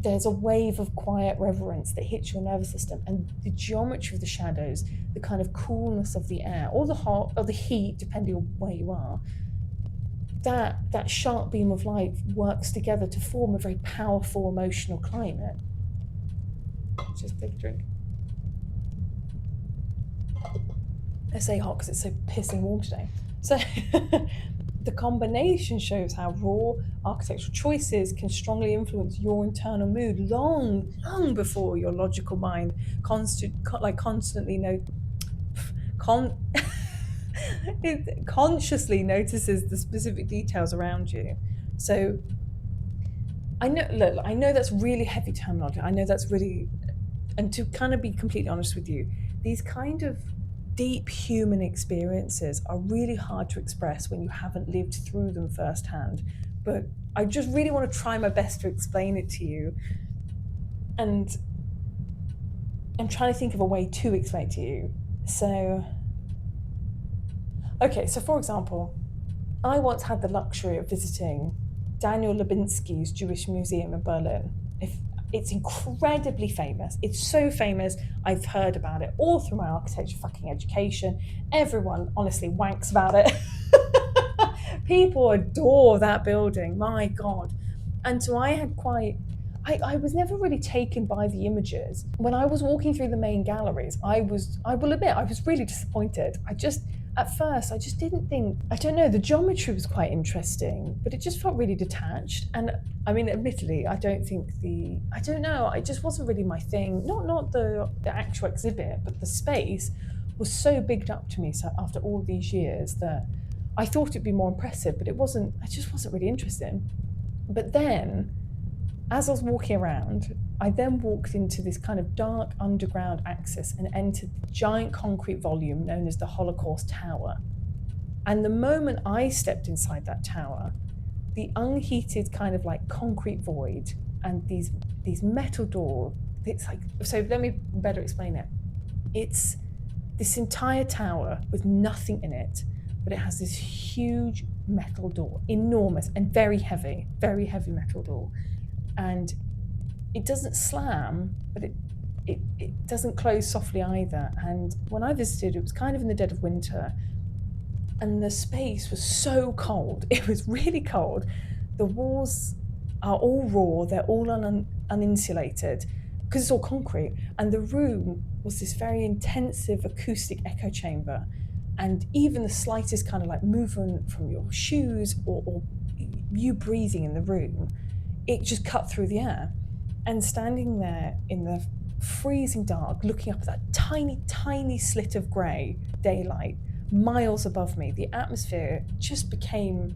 There's a wave of quiet reverence that hits your nervous system, and the geometry of the shadows, the kind of coolness of the air, or the hot or the heat, depending on where you are, that sharp beam of light works together to form a very powerful emotional climate. Just take a drink. I say hot because it's so pissing warm today. So the combination shows how raw architectural choices can strongly influence your internal mood long before your logical mind consciously notices the specific details around you. So I know that's really heavy terminology. I know that's really, and to kind of be completely honest with you, these kind of deep human experiences are really hard to express when you haven't lived through them firsthand. But I just really want to try my best to explain it to you. And I'm trying to think of a way to explain it to you. So, okay, so for example, I once had the luxury of visiting Daniel Lubinsky's Jewish Museum in Berlin. It's incredibly famous. It's so famous, I've heard about it all through my architecture fucking education. Everyone honestly wanks about it. People adore that building, my God. And so I was never really taken by the images. When I was walking through the main galleries, I will admit, I was really disappointed. At first, I just didn't think, I don't know, the geometry was quite interesting, but it just felt really detached. And I mean, admittedly, I don't know, it just wasn't really my thing. Not the actual exhibit, but the space was so bigged up to me after all these years that I thought it'd be more impressive, but I just wasn't really interested. But then, as I was walking around, I then walked into this kind of dark underground axis and entered the giant concrete volume known as the Holocaust Tower. And the moment I stepped inside that tower, the unheated kind of like concrete void and these metal doors, so let me better explain it. It's this entire tower with nothing in it, but it has this huge metal door, enormous and very heavy metal door. And it doesn't slam, but it doesn't close softly either. And when I visited, it was kind of in the dead of winter, and the space was so cold. It was really cold. The walls are all raw, they're all uninsulated because it's all concrete. And the room was this very intensive acoustic echo chamber. And even the slightest kind of like movement from your shoes or you breathing in the room, it just cut through the air. And standing there in the freezing dark, looking up at that tiny, tiny slit of grey daylight miles above me, the atmosphere just became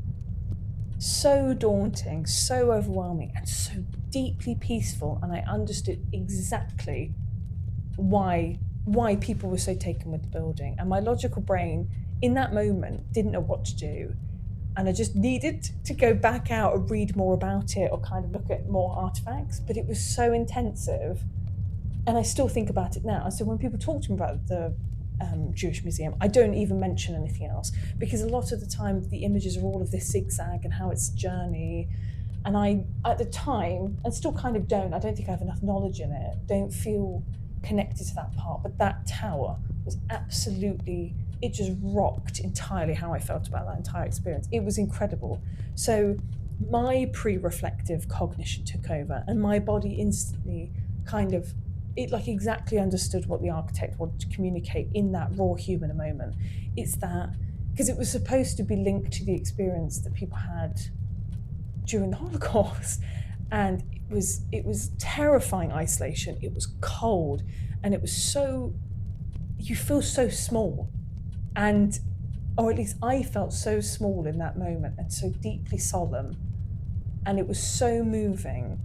so daunting, so overwhelming, and so deeply peaceful. And I understood exactly why people were so taken with the building. And my logical brain, in that moment, didn't know what to do. And I just needed to go back out and read more about it or kind of look at more artifacts. But it was so intensive. And I still think about it now. So when people talk to me about the Jewish Museum, I don't even mention anything else, because a lot of the time the images are all of this zigzag and how it's a journey. And I, at the time, and still kind of I don't think I have enough knowledge in it, don't feel connected to that part. But that tower was absolutely, it just rocked entirely how I felt about that entire experience. It was incredible. So my pre-reflective cognition took over, and my body instantly kind of, it like exactly understood what the architect wanted to communicate in that raw human moment. It's that, because it was supposed to be linked to the experience that people had during the Holocaust. And it was terrifying isolation. It was cold. And it was so, you feel so small. And, or at least I felt so small in that moment and so deeply solemn. And it was so moving.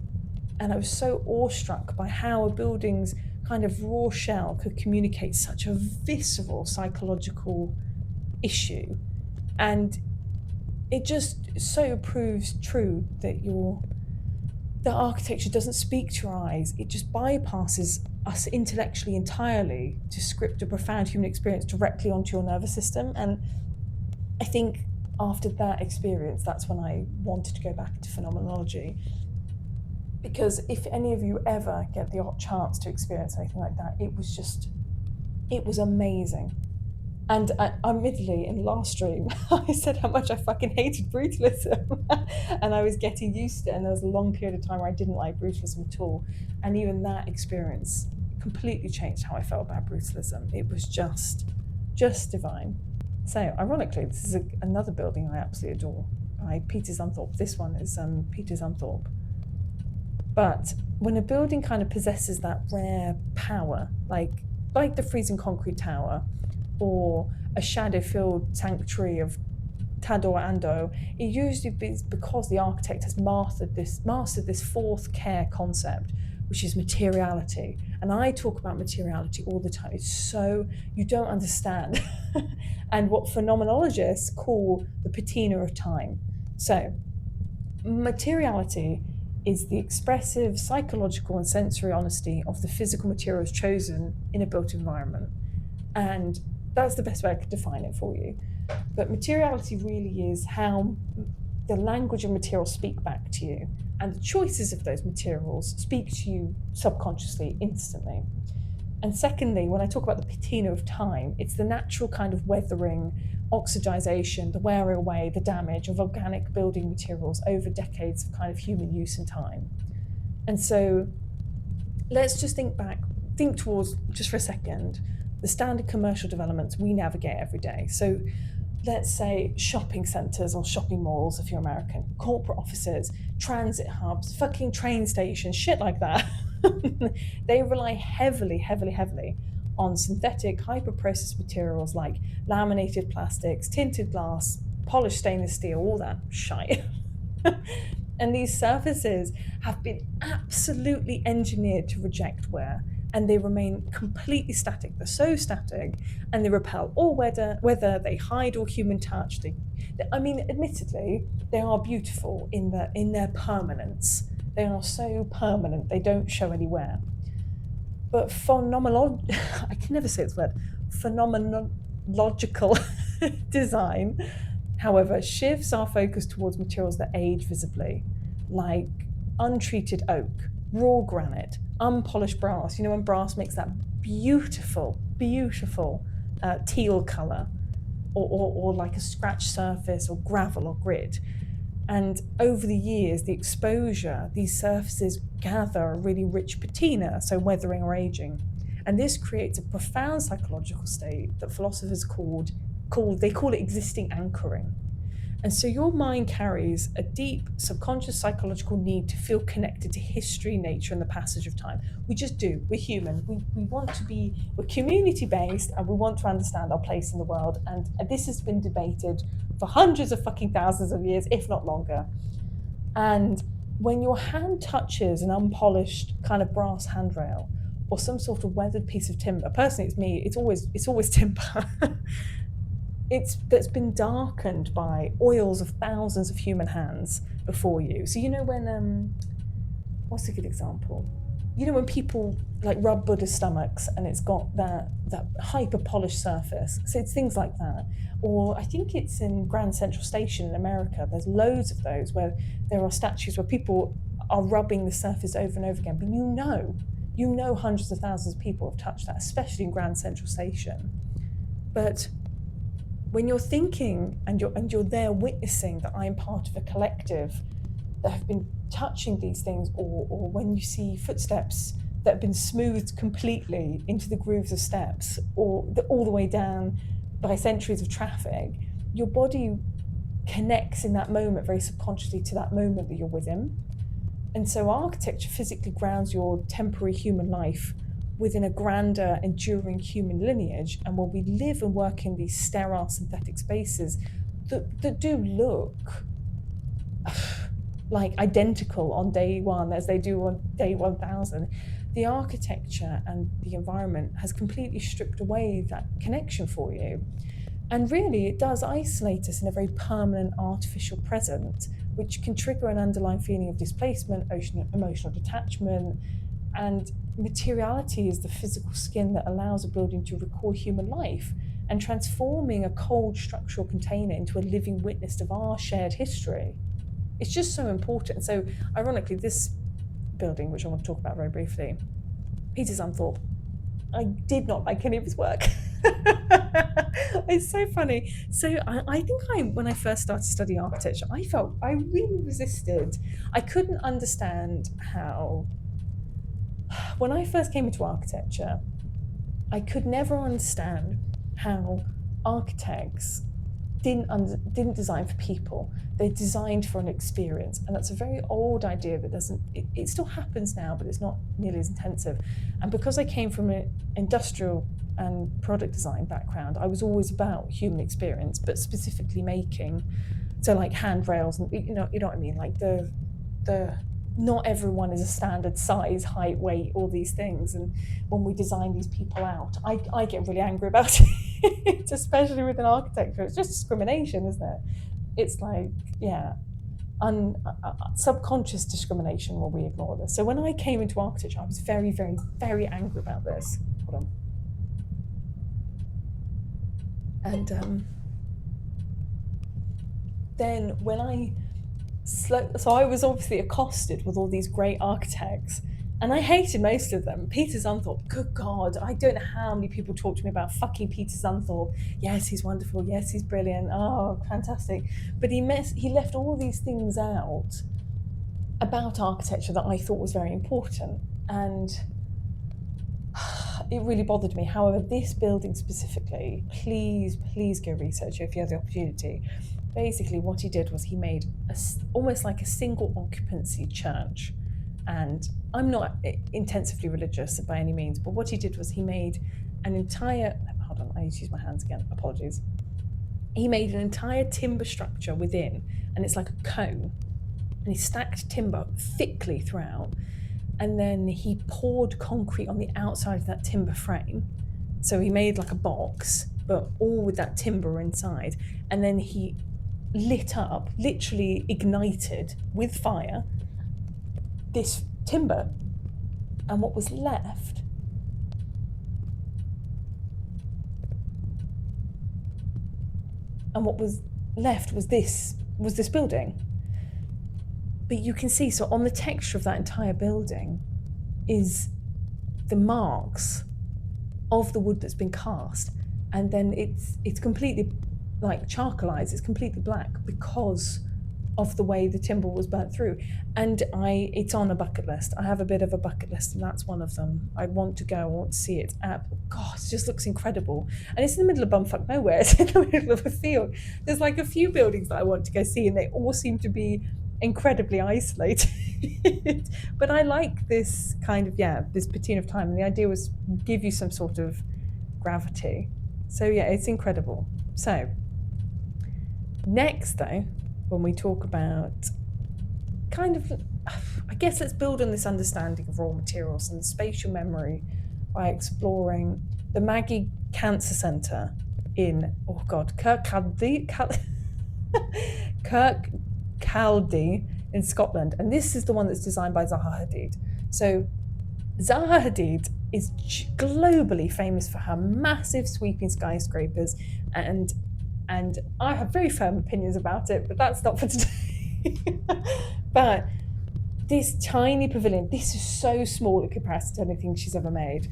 And I was so awestruck by how a building's kind of raw shell could communicate such a visceral psychological issue. And it just so proves true that the architecture doesn't speak to our eyes. It just bypasses us intellectually entirely to script a profound human experience directly onto your nervous system. And I think after that experience, that's when I wanted to go back into phenomenology. Because if any of you ever get the odd chance to experience anything like that, it was amazing. And admittedly, in the last stream, I said how much I fucking hated brutalism. And I was getting used to it. And there was a long period of time where I didn't like brutalism at all. And even that experience completely changed how I felt about brutalism. It was just divine. So, ironically, this is another building I absolutely adore by Peter Zumthorpe. This one is Peter Zumthorpe. But when a building kind of possesses that rare power, like the freezing concrete tower, or a shadow-filled sanctuary of Tador Ando, it usually is because the architect has mastered this fourth care concept, which is materiality. And I talk about materiality all the time. It's so, you don't understand. And what phenomenologists call the patina of time. So, materiality is the expressive, psychological, and sensory honesty of the physical materials chosen in a built environment. And that's the best way I could define it for you. But materiality really is how the language of materials speak back to you, and the choices of those materials speak to you subconsciously, instantly. And secondly, when I talk about the patina of time, it's the natural kind of weathering, oxidization, the wearing away, the damage of organic building materials over decades of kind of human use and time. And so let's just think towards, just for a second, the standard commercial developments we navigate every day. So let's say shopping centres or shopping malls, if you're American, corporate offices, transit hubs, fucking train stations, shit like that. They rely heavily on synthetic, hyper-processed materials like laminated plastics, tinted glass, polished stainless steel, all that shite. And these surfaces have been absolutely engineered to reject wear, and they remain completely static. They're so static, and they repel all weather, they hide all human touch. Admittedly, they are beautiful in their permanence. They are so permanent, they don't show any wear. But I can never say this word, phenomenological design, however, shifts our focus towards materials that age visibly, like untreated oak, raw granite, unpolished brass. You know, when brass makes that beautiful teal colour, or like a scratched surface, or gravel or grit. And over the years, the exposure, these surfaces gather a really rich patina, so weathering or aging. And this creates a profound psychological state that philosophers call it existing anchoring. And so your mind carries a deep subconscious psychological need to feel connected to history, nature, and the passage of time. We just do. We're human. We're community-based, and we want to understand our place in the world. And this has been debated for hundreds of fucking thousands of years, if not longer. And when your hand touches an unpolished kind of brass handrail or some sort of weathered piece of timber, personally, it's me, it's always timber. That's been darkened by oils of thousands of human hands before you. So you know when, what's a good example? You know when people like rub Buddha's stomachs and it's got that hyper polished surface. So it's things like that. Or I think it's in Grand Central Station in America. There's loads of those where there are statues where people are rubbing the surface over and over again. But you know hundreds of thousands of people have touched that, especially in Grand Central Station. But when you're thinking and you're there witnessing that I'm part of a collective that have been touching these things, or when you see footsteps that have been smoothed completely into the grooves of steps, or all the way down by centuries of traffic, your body connects in that moment very subconsciously to that moment that you're with him. And so architecture physically grounds your temporary human life within a grander, enduring human lineage, and when we live and work in these sterile synthetic spaces that do look like identical on day one as they do on day 1000, the architecture and the environment has completely stripped away that connection for you. And really, it does isolate us in a very permanent artificial present, which can trigger an underlying feeling of displacement, emotional detachment. And materiality is the physical skin that allows a building to record human life, and transforming a cold structural container into a living witness of our shared history. It's just so important. So, ironically, this building, which I want to talk about very briefly, Peter Zumthorpe, I did not like any of his work. It's so funny. So I think when I first started studying architecture, I really resisted. I couldn't understand how, when I first came into architecture, I could never understand how architects didn't design for people. They designed for an experience, and that's a very old idea that doesn't. It still happens now, but it's not nearly as intensive. And because I came from an industrial and product design background, I was always about human experience, but specifically making, so like handrails, and you know what I mean, like the not everyone is a standard size, height, weight, all these things. And when we design these people out, I get really angry about it, especially with an architecture. It's just discrimination, isn't it? It's like, yeah, subconscious discrimination when we ignore this. So when I came into architecture, I was very, very, very angry about this. Hold on. And then when so I was obviously accosted with all these great architects, and I hated most of them. Peter Zumthorpe, good God, I don't know how many people talk to me about fucking Peter Zumthorpe. Yes, he's wonderful. Yes, he's brilliant. Oh, fantastic. But he left all these things out about architecture that I thought was very important. And it really bothered me. However, this building specifically, please go research it if you have the opportunity. Basically, what he did was he made almost like a single occupancy church. And I'm not intensively religious by any means, but what he did was he made an entire, hold on, I need to use my hands again, apologies. He made an entire timber structure within, and it's like a cone, and he stacked timber thickly throughout, and then he poured concrete on the outside of that timber frame. So he made like a box, but all with that timber inside, and then he lit up, literally ignited with fire, this timber, and what was left was this building. But you can see, so on the texture of that entire building is the marks of the wood that's been cast, and then it's completely like charcoalized, it's completely black because of the way the timber was burnt through. And it's on a bucket list. I have a bit of a bucket list, and that's one of them. I want to go, I want to see it. God, it just looks incredible. And it's in the middle of bumfuck nowhere. It's in the middle of a field. There's like a few buildings that I want to go see, and they all seem to be incredibly isolated. But I like this kind of, this patina of time. And the idea was give you some sort of gravity. So yeah, it's incredible. So next though, when we talk about kind of, I guess let's build on this understanding of raw materials and spatial memory by exploring the Maggie Cancer Centre in, Kirkcaldy in Scotland. And this is the one that's designed by Zaha Hadid. So Zaha Hadid is globally famous for her massive sweeping skyscrapers, and I have very firm opinions about it, but that's not for today. But this tiny pavilion, this is so small in comparison to anything she's ever made,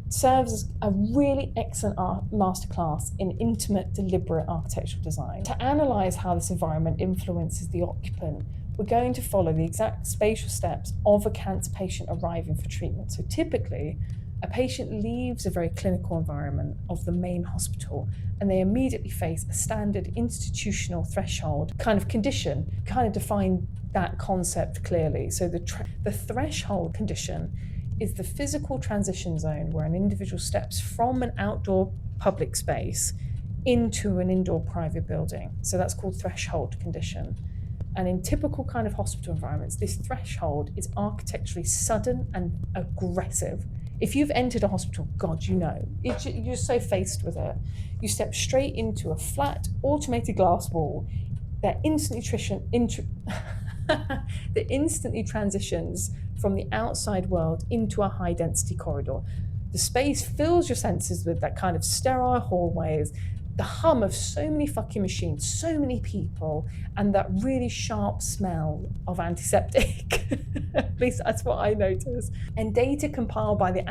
serves as a really excellent masterclass in intimate, deliberate architectural design. To analyse how this environment influences the occupant, we're going to follow the exact spatial steps of a cancer patient arriving for treatment. So typically, a patient leaves a very clinical environment of the main hospital, and they immediately face a standard institutional threshold kind of condition. Kind of define that concept clearly. So the threshold condition is the physical transition zone where an individual steps from an outdoor public space into an indoor private building. So that's called threshold condition. And in typical kind of hospital environments, this threshold is architecturally sudden and aggressive. If you've entered a hospital, God, you know, you're so faced with it. You step straight into a flat, automated glass wall that instantly that instantly transitions from the outside world into a high-density corridor. The space fills your senses with that kind of sterile hallways, the hum of so many fucking machines, so many people, and that really sharp smell of antiseptic. At least that's what I noticed. And data compiled by the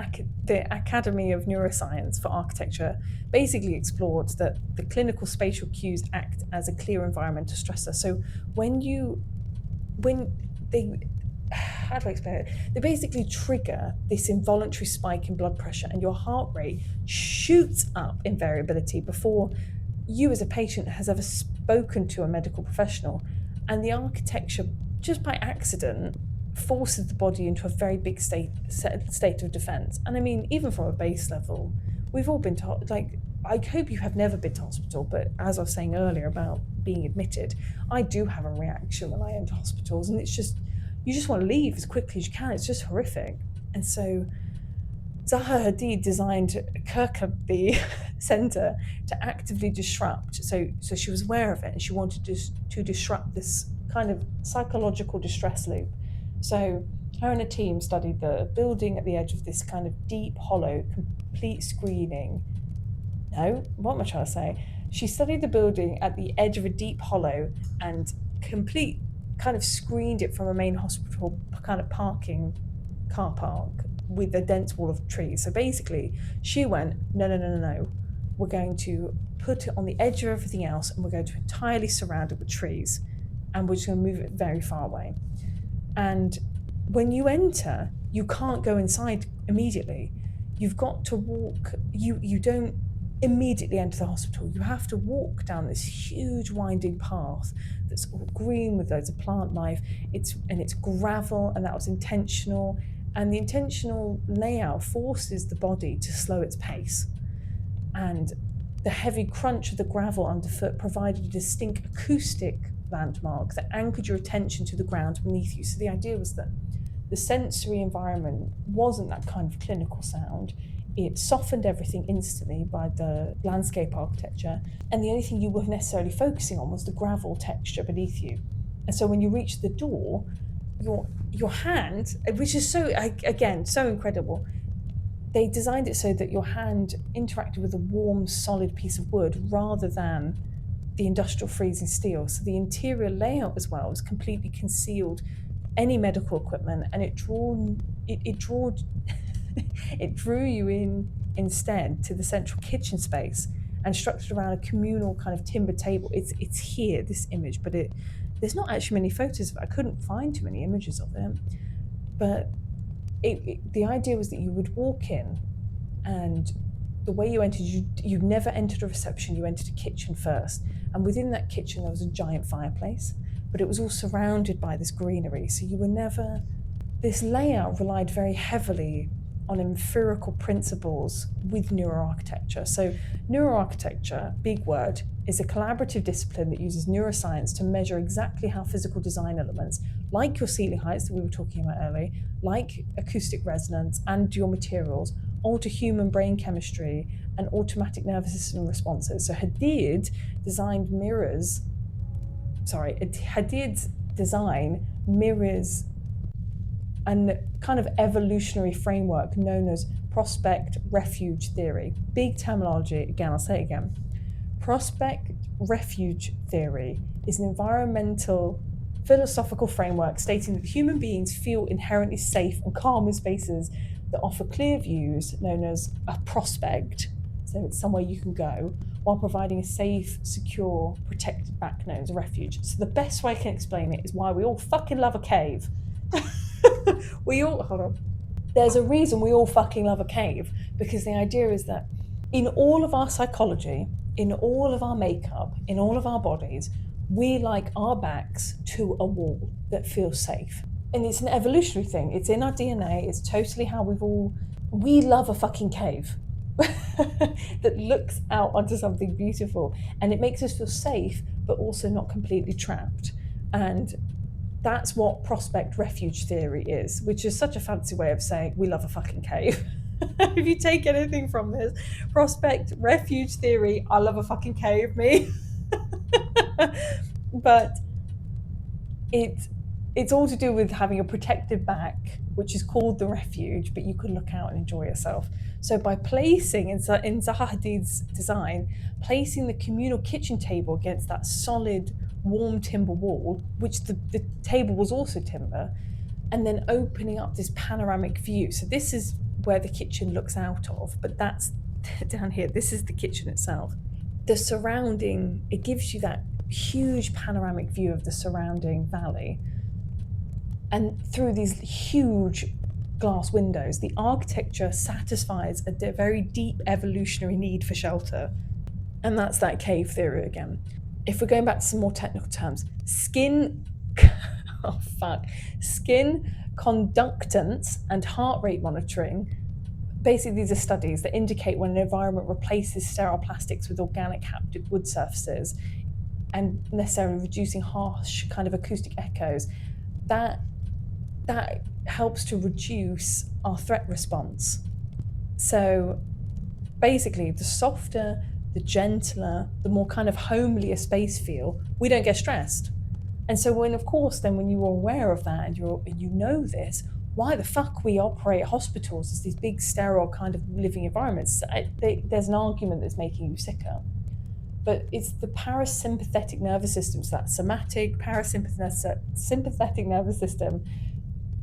Academy of Neuroscience for Architecture basically explored that the clinical spatial cues act as a clear environmental stressor. So when they, how do I explain it? They basically trigger this involuntary spike in blood pressure, and your heart rate shoots up in variability before you as a patient has ever spoken to a medical professional. And the architecture, just by accident, forces the body into a very big state of defense. And I mean, even from a base level, we've all been taught, like, I hope you have never been to hospital, but as I was saying earlier about being admitted, I do have a reaction when I enter hospitals, and it's just, you just want to leave as quickly as you can. It's just horrific. And so Zaha Hadid designed Kirkby Center to actively disrupt. So she was aware of it, and she wanted to disrupt this kind of psychological distress loop. So her and a team studied the building at the edge of this kind of deep, hollow, complete screening. No, what am I trying to say? She studied the building at the edge of a deep hollow and complete kind of screened it from a main hospital kind of parking car park with a dense wall of trees. So basically, she went, no. We're going to put it on the edge of everything else, and we're going to entirely surround it with trees, and we're just going to move it very far away. And when you enter, you can't go inside immediately. You've got to walk. You don't immediately enter the hospital. You have to walk down this huge winding path that's all green with loads of plant life. It's gravel, and that was intentional. And the intentional layout forces the body to slow its pace. And the heavy crunch of the gravel underfoot provided a distinct acoustic landmark that anchored your attention to the ground beneath you. So the idea was that the sensory environment wasn't that kind of clinical sound. It softened everything instantly by the landscape architecture, and the only thing you were necessarily focusing on was the gravel texture beneath you. And so when you reach the door, your hand, which is so incredible, they designed it so that your hand interacted with a warm, solid piece of wood rather than the industrial freezing steel. So the interior layout as well was completely concealed any medical equipment, and it drew you in instead to the central kitchen space and structured around a communal kind of timber table. It's here, this image, but there's not actually many photos of it. I couldn't find too many images of it. But the idea was that you would walk in, and the way you entered, you never entered a reception, you entered a kitchen first. And within that kitchen, there was a giant fireplace, but it was all surrounded by this greenery. So you were never, this layout relied very heavily on empirical principles with neuroarchitecture. So neuroarchitecture, big word, is a collaborative discipline that uses neuroscience to measure exactly how physical design elements, like your ceiling heights that we were talking about earlier, like acoustic resonance and your materials, alter human brain chemistry and automatic nervous system responses. So Hadid's design mirrors a kind of evolutionary framework known as prospect refuge theory. Big terminology, again, I'll say it again. Prospect refuge theory is an environmental philosophical framework stating that human beings feel inherently safe and calm in spaces that offer clear views, known as a prospect, so it's somewhere you can go, while providing a safe, secure, protected back known as a refuge. So the best way I can explain it is why we all fucking love a cave. There's a reason we all fucking love a cave, because the idea is that in all of our psychology, in all of our makeup, in all of our bodies, we like our backs to a wall that feels safe. And it's an evolutionary thing. It's in our DNA. It's totally how we love a fucking cave that looks out onto something beautiful, and it makes us feel safe, but also not completely trapped. And that's what prospect refuge theory is, which is such a fancy way of saying we love a fucking cave. If you take anything from this, prospect refuge theory, I love a fucking cave, me. But it's all to do with having a protected back, which is called the refuge, but you can look out and enjoy yourself. So by placing in Zaha Hadid's design, placing the communal kitchen table against that solid, warm timber wall, which the table was also timber, and then opening up this panoramic view. So this is where the kitchen looks out of, but that's down here. This is the kitchen itself. The surrounding, it gives you that huge panoramic view of the surrounding valley. And through these huge glass windows, the architecture satisfies a very deep evolutionary need for shelter. And that's that cave theory again. If we're going back to some more technical terms, skin conductance and heart rate monitoring. Basically, these are studies that indicate when an environment replaces sterile plastics with organic haptic wood surfaces and necessarily reducing harsh kind of acoustic echoes, that helps to reduce our threat response. So basically, the softer, the gentler, the more kind of homely a space feel, we don't get stressed. And so when you're aware of that and you know this, why the fuck we operate hospitals as these big sterile kind of living environments, there's an argument that's making you sicker. But it's the parasympathetic nervous system, so that somatic, sympathetic nervous system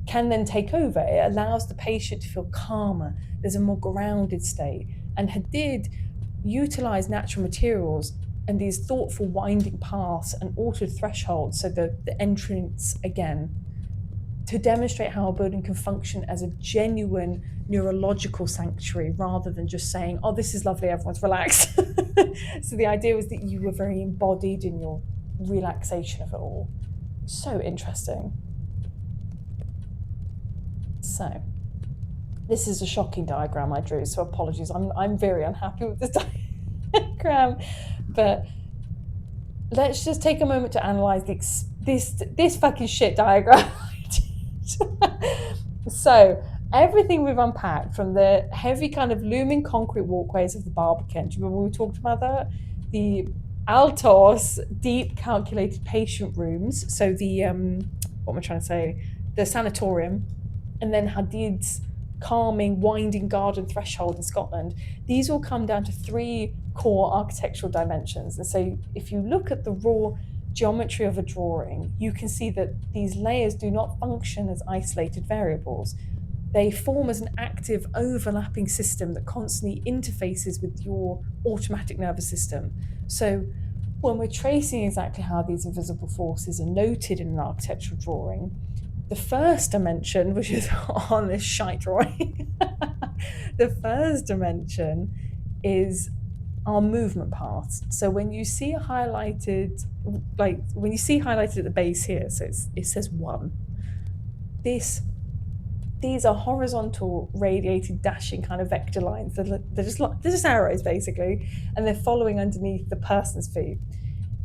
can then take over. It allows the patient to feel calmer. There's a more grounded state. And Hadid utilised natural materials and these thoughtful winding paths and altered thresholds, so the entrance again, to demonstrate how a building can function as a genuine neurological sanctuary rather than just saying, oh, this is lovely, everyone's relaxed. So the idea was that you were very embodied in your relaxation of it all. So interesting. So this is a shocking diagram I drew, so apologies. I'm very unhappy with this diagram, but let's just take a moment to analyze this fucking shit diagram. So everything we've unpacked, from the heavy kind of looming concrete walkways of the Barbican, do you remember we talked about that? The Aalto's deep calculated patient rooms, so the what am I trying to say? The sanatorium, and then Hadid's calming, winding garden threshold in Scotland. These all come down to three core architectural dimensions. And so if you look at the raw geometry of a drawing, you can see that these layers do not function as isolated variables. They form as an active overlapping system that constantly interfaces with your automatic nervous system. So when we're tracing exactly how these invisible forces are noted in an architectural drawing, the first dimension, which is on this shite drawing, the first dimension is our movement paths. So when you see highlighted, at the base here, so it says 1. These are horizontal, radiated, dashing kind of vector lines. They're just arrows, basically, and they're following underneath the person's feet.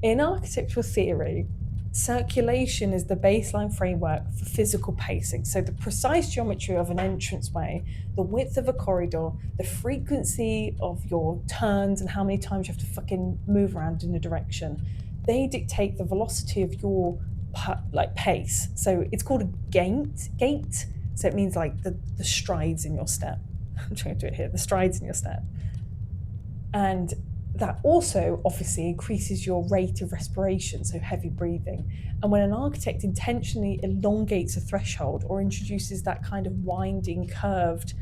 In architectural theory, circulation is the baseline framework for physical pacing. So the precise geometry of an entranceway, the width of a corridor, the frequency of your turns and how many times you have to fucking move around in a direction, they dictate the velocity of your pace. So it's called a gait. So it means like the strides in your step. I'm trying to do it here, the strides in your step. And that also obviously increases your rate of respiration, so heavy breathing. And when an architect intentionally elongates a threshold or introduces that kind of winding, curved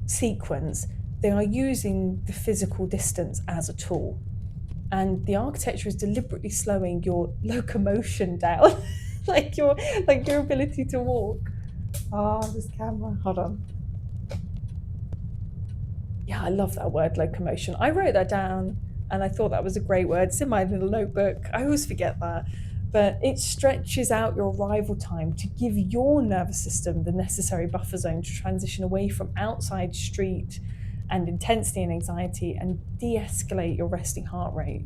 sequence, they are using the physical distance as a tool. And the architecture is deliberately slowing your locomotion down, like your ability to walk. Oh, this camera, hold on. Yeah, I love that word, locomotion. I wrote that down and I thought that was a great word. It's in my little notebook. I always forget that. but it stretches out your arrival time to give your nervous system the necessary buffer zone to transition away from outside street and intensity and anxiety and de-escalate your resting heart rate.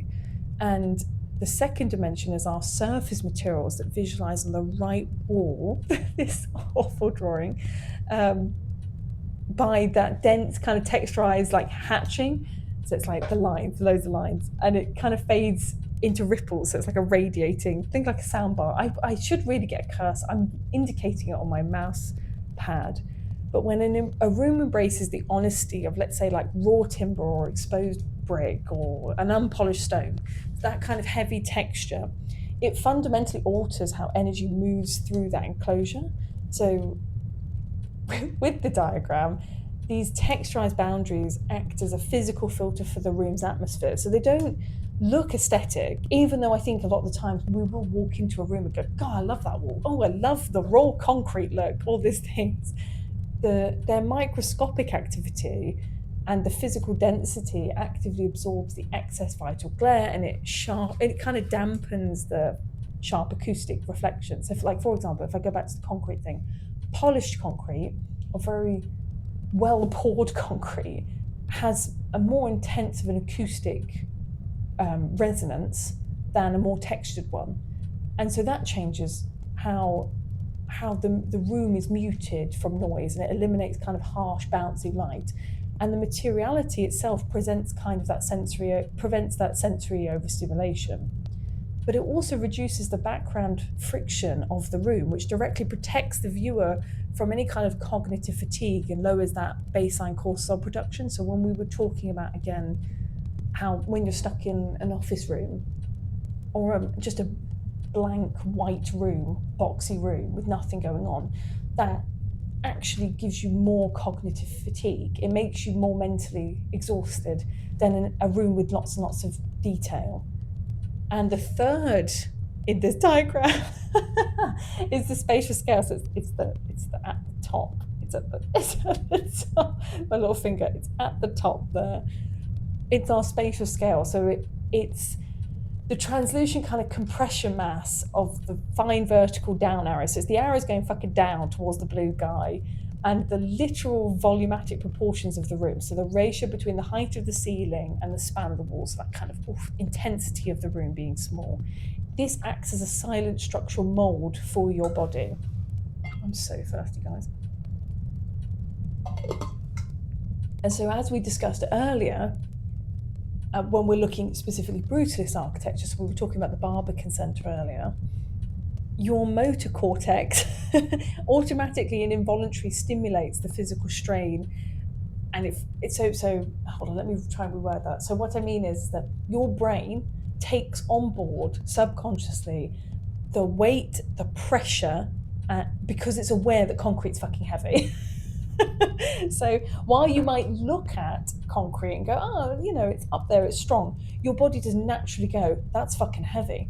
And the second dimension is our surface materials that visualize on the right wall, this awful drawing, by that dense kind of texturized like hatching. So it's like the lines, loads of lines, and it kind of fades into ripples. So it's like a radiating, think like a soundbar. I should really get a curse. I'm indicating it on my mouse pad. But when a room embraces the honesty of, let's say, like raw timber or exposed brick or an unpolished stone, that kind of heavy texture, it fundamentally alters how energy moves through that enclosure. So with the diagram, these texturized boundaries act as a physical filter for the room's atmosphere. So they don't look aesthetic, even though I think a lot of the times we will walk into a room and go, God, I love that wall. Oh, I love the raw concrete look, all these things. Their microscopic activity and the physical density actively absorbs the excess vital glare, and it kind of dampens the sharp acoustic reflection. So for example, if I go back to the concrete thing, polished concrete or very well poured concrete has a more intense of an acoustic resonance than a more textured one, and so that changes how the room is muted from noise, and it eliminates kind of harsh bouncy light, and the materiality itself prevents that sensory overstimulation. But it also reduces the background friction of the room, which directly protects the viewer from any kind of cognitive fatigue and lowers that baseline cortisol production. So when we were talking about, again, how when you're stuck in an office room or just a blank white room, boxy room with nothing going on, that actually gives you more cognitive fatigue. It makes you more mentally exhausted than in a room with lots and lots of detail. And the third in this diagram is the spatial scale. So it's at the top. It's at the top. My little finger. It's at the top there. It's our spatial scale. So it's the translucent kind of compression mass of the fine vertical down arrow. So it's the arrows going fucking down towards the blue guy, and the literal volumetric proportions of the room. So the ratio between the height of the ceiling and the span of the walls, that kind of intensity of the room being small. This acts as a silent structural mold for your body. I'm so thirsty, guys. And so as we discussed earlier, when we're looking specifically brutalist architecture, so we were talking about the Barbican Centre earlier, your motor cortex automatically and involuntarily stimulates the physical strain. And so hold on, let me try and reword that. So what I mean is that your brain takes on board subconsciously the weight, the pressure, because it's aware that concrete's fucking heavy. So while you might look at concrete and go, oh, it's up there, it's strong, your body does naturally go, that's fucking heavy.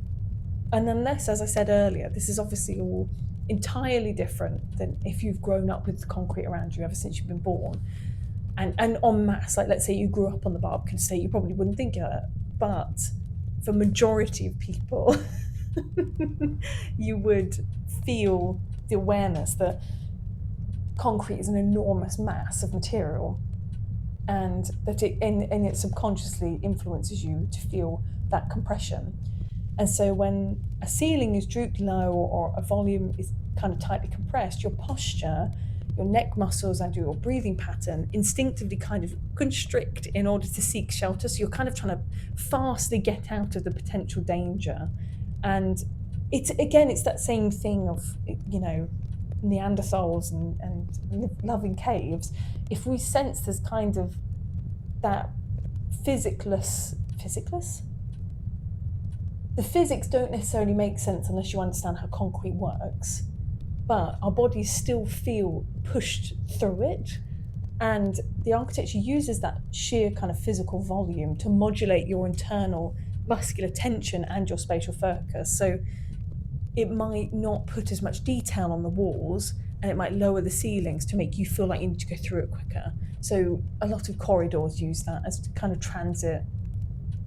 And unless, as I said earlier, this is obviously all entirely different than if you've grown up with concrete around you ever since you've been born. And en masse, like let's say you grew up on the Barbican estate, you probably wouldn't think of that. But for majority of people, you would feel the awareness that concrete is an enormous mass of material, and that it subconsciously influences you to feel that compression. And so when a ceiling is drooped low or a volume is kind of tightly compressed, your posture, your neck muscles and your breathing pattern instinctively kind of constrict in order to seek shelter. So you're kind of trying to fastly get out of the potential danger. And it's that same thing of, Neanderthals and loving caves. If we sense there's kind of that physicless? The physics don't necessarily make sense unless you understand how concrete works, but our bodies still feel pushed through it, and the architecture uses that sheer kind of physical volume to modulate your internal muscular tension and your spatial focus. So it might not put as much detail on the walls, and it might lower the ceilings to make you feel like you need to go through it quicker. So a lot of corridors use that as kind of transit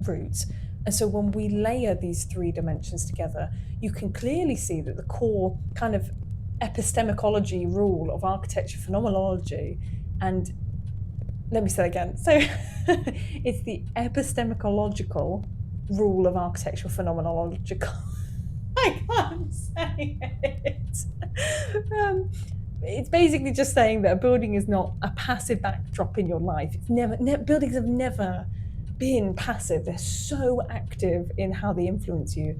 routes. And so when we layer these three dimensions together, you can clearly see that the core kind of epistemology rule of architecture phenomenology, and let me say that again. So it's the epistemological rule of architectural phenomenological. I can't say it. It's basically just saying that a building is not a passive backdrop in your life. It's never buildings have never been passive. They're so active in how they influence you,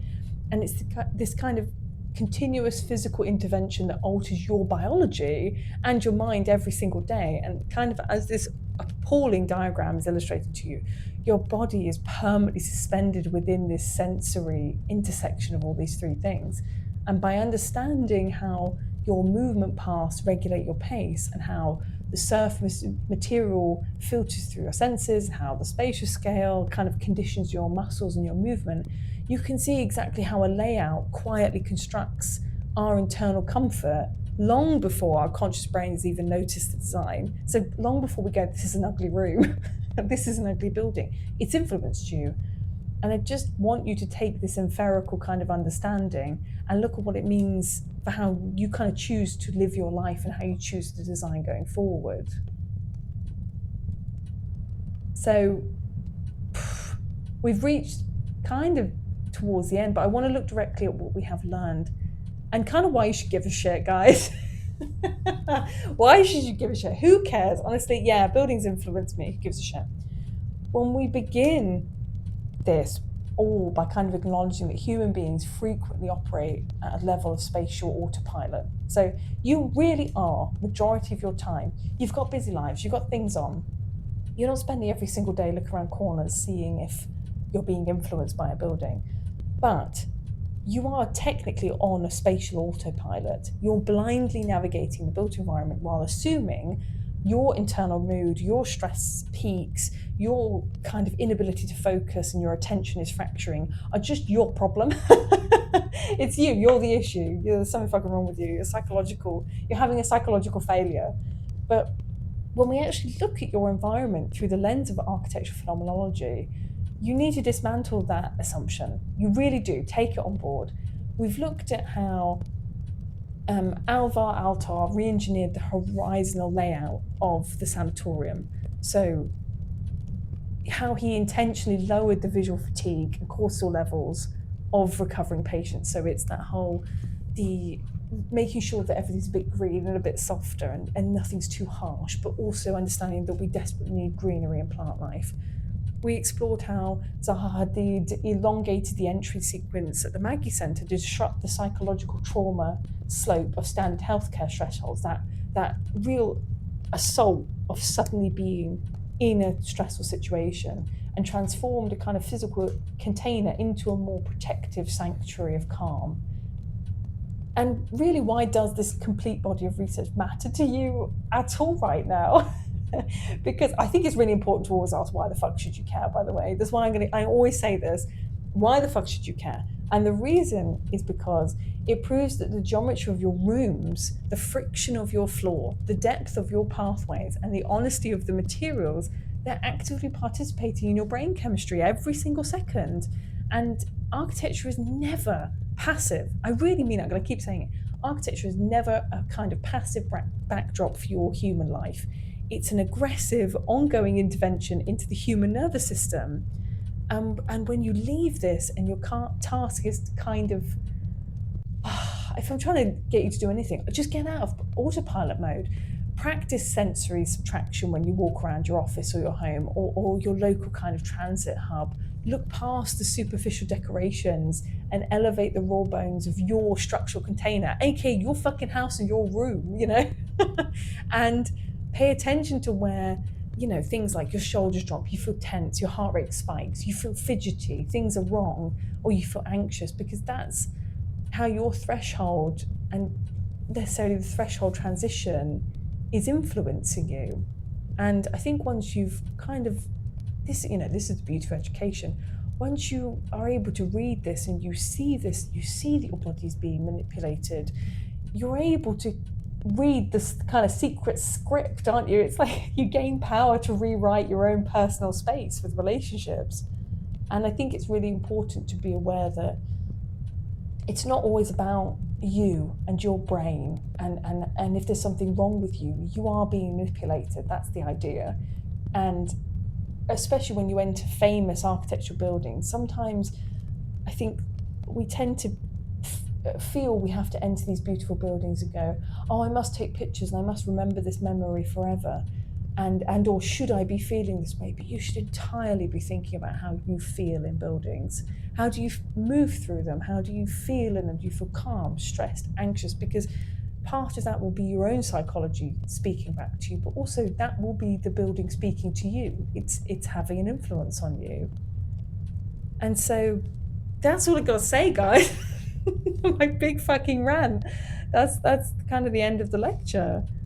and it's this kind of continuous physical intervention that alters your biology and your mind every single day. And kind of as this appalling diagram is illustrated to you, your body is permanently suspended within this sensory intersection of all these three things. And by understanding how your movement paths regulate your pace, and how the surface material filters through your senses, how the spatial scale kind of conditions your muscles and your movement, you can see exactly how a layout quietly constructs our internal comfort long before our conscious brains even notice the design. So long before we go, this is an ugly room, this is an ugly building, it's influenced you. And I just want you to take this empirical kind of understanding and look at what it means for how you kind of choose to live your life and how you choose to design going forward. So we've reached kind of towards the end, but I want to look directly at what we have learned and kind of why you should give a shit, guys. Why should you give a shit? Who cares? Honestly, yeah, buildings influence me. Who gives a shit? When we begin this all by kind of acknowledging that human beings frequently operate at a level of spatial autopilot. So you really are, majority of your time, you've got busy lives, you've got things on. You're not spending every single day looking around corners seeing if you're being influenced by a building. But you are technically on a spatial autopilot. You're blindly navigating the built environment while assuming your internal mood, your stress peaks, your kind of inability to focus and your attention is fracturing are just your problem. It's you, you're the issue. There's something fucking wrong with you. You're having a psychological failure. But when we actually look at your environment through the lens of architectural phenomenology, you need to dismantle that assumption. You really do. Take it on board. We've looked at how Alvar Aalto re-engineered the horizontal layout of the sanatorium. So how he intentionally lowered the visual fatigue and cortisol levels of recovering patients. So it's that whole, the making sure that everything's a bit green and a bit softer and nothing's too harsh, but also understanding that we desperately need greenery in plant life. We explored how Zaha Hadid elongated the entry sequence at the Maggie Centre to disrupt the psychological trauma slope of standard healthcare thresholds, that real assault of suddenly being in a stressful situation, and transformed a kind of physical container into a more protective sanctuary of calm. And really, why does this complete body of research matter to you at all right now? Because I think it's really important to always ask, why the fuck should you care, by the way? That's why I always say this, why the fuck should you care? And the reason is because it proves that the geometry of your rooms, the friction of your floor, the depth of your pathways, and the honesty of the materials, they're actively participating in your brain chemistry every single second. And architecture is never passive. I really mean it. I'm going to keep saying it. Architecture is never a kind of passive backdrop for your human life. It's an aggressive, ongoing intervention into the human nervous system. And when you leave this and your task is kind of, if I'm trying to get you to do anything, just get out of autopilot mode. Practice sensory subtraction when you walk around your office or your home or your local kind of transit hub. Look past the superficial decorations and elevate the raw bones of your structural container, aka your fucking house and your room, and pay attention to where, things like your shoulders drop, you feel tense, your heart rate spikes, you feel fidgety, things are wrong, or you feel anxious, because that's how your threshold, and necessarily the threshold transition, is influencing you. And I think once you've kind of, this is the beauty of education, once you are able to read this and you see this, you see that your body's being manipulated, you're able to read this kind of secret script, aren't you? It's like you gain power to rewrite your own personal space with relationships. And I think it's really important to be aware that it's not always about you and your brain, and if there's something wrong with you, you are being manipulated. That's the idea. And especially when you enter famous architectural buildings, sometimes I think we tend to feel we have to enter these beautiful buildings and go, oh, I must take pictures and I must remember this memory forever. And or should I be feeling this way? But you should entirely be thinking about how you feel in buildings. How do you move through them? How do you feel in them? Do you feel calm, stressed, anxious? Because part of that will be your own psychology speaking back to you, but also that will be the building speaking to you. It's having an influence on you. And so that's all I got to say, guys. My big fucking rant. That's kind of the end of the lecture.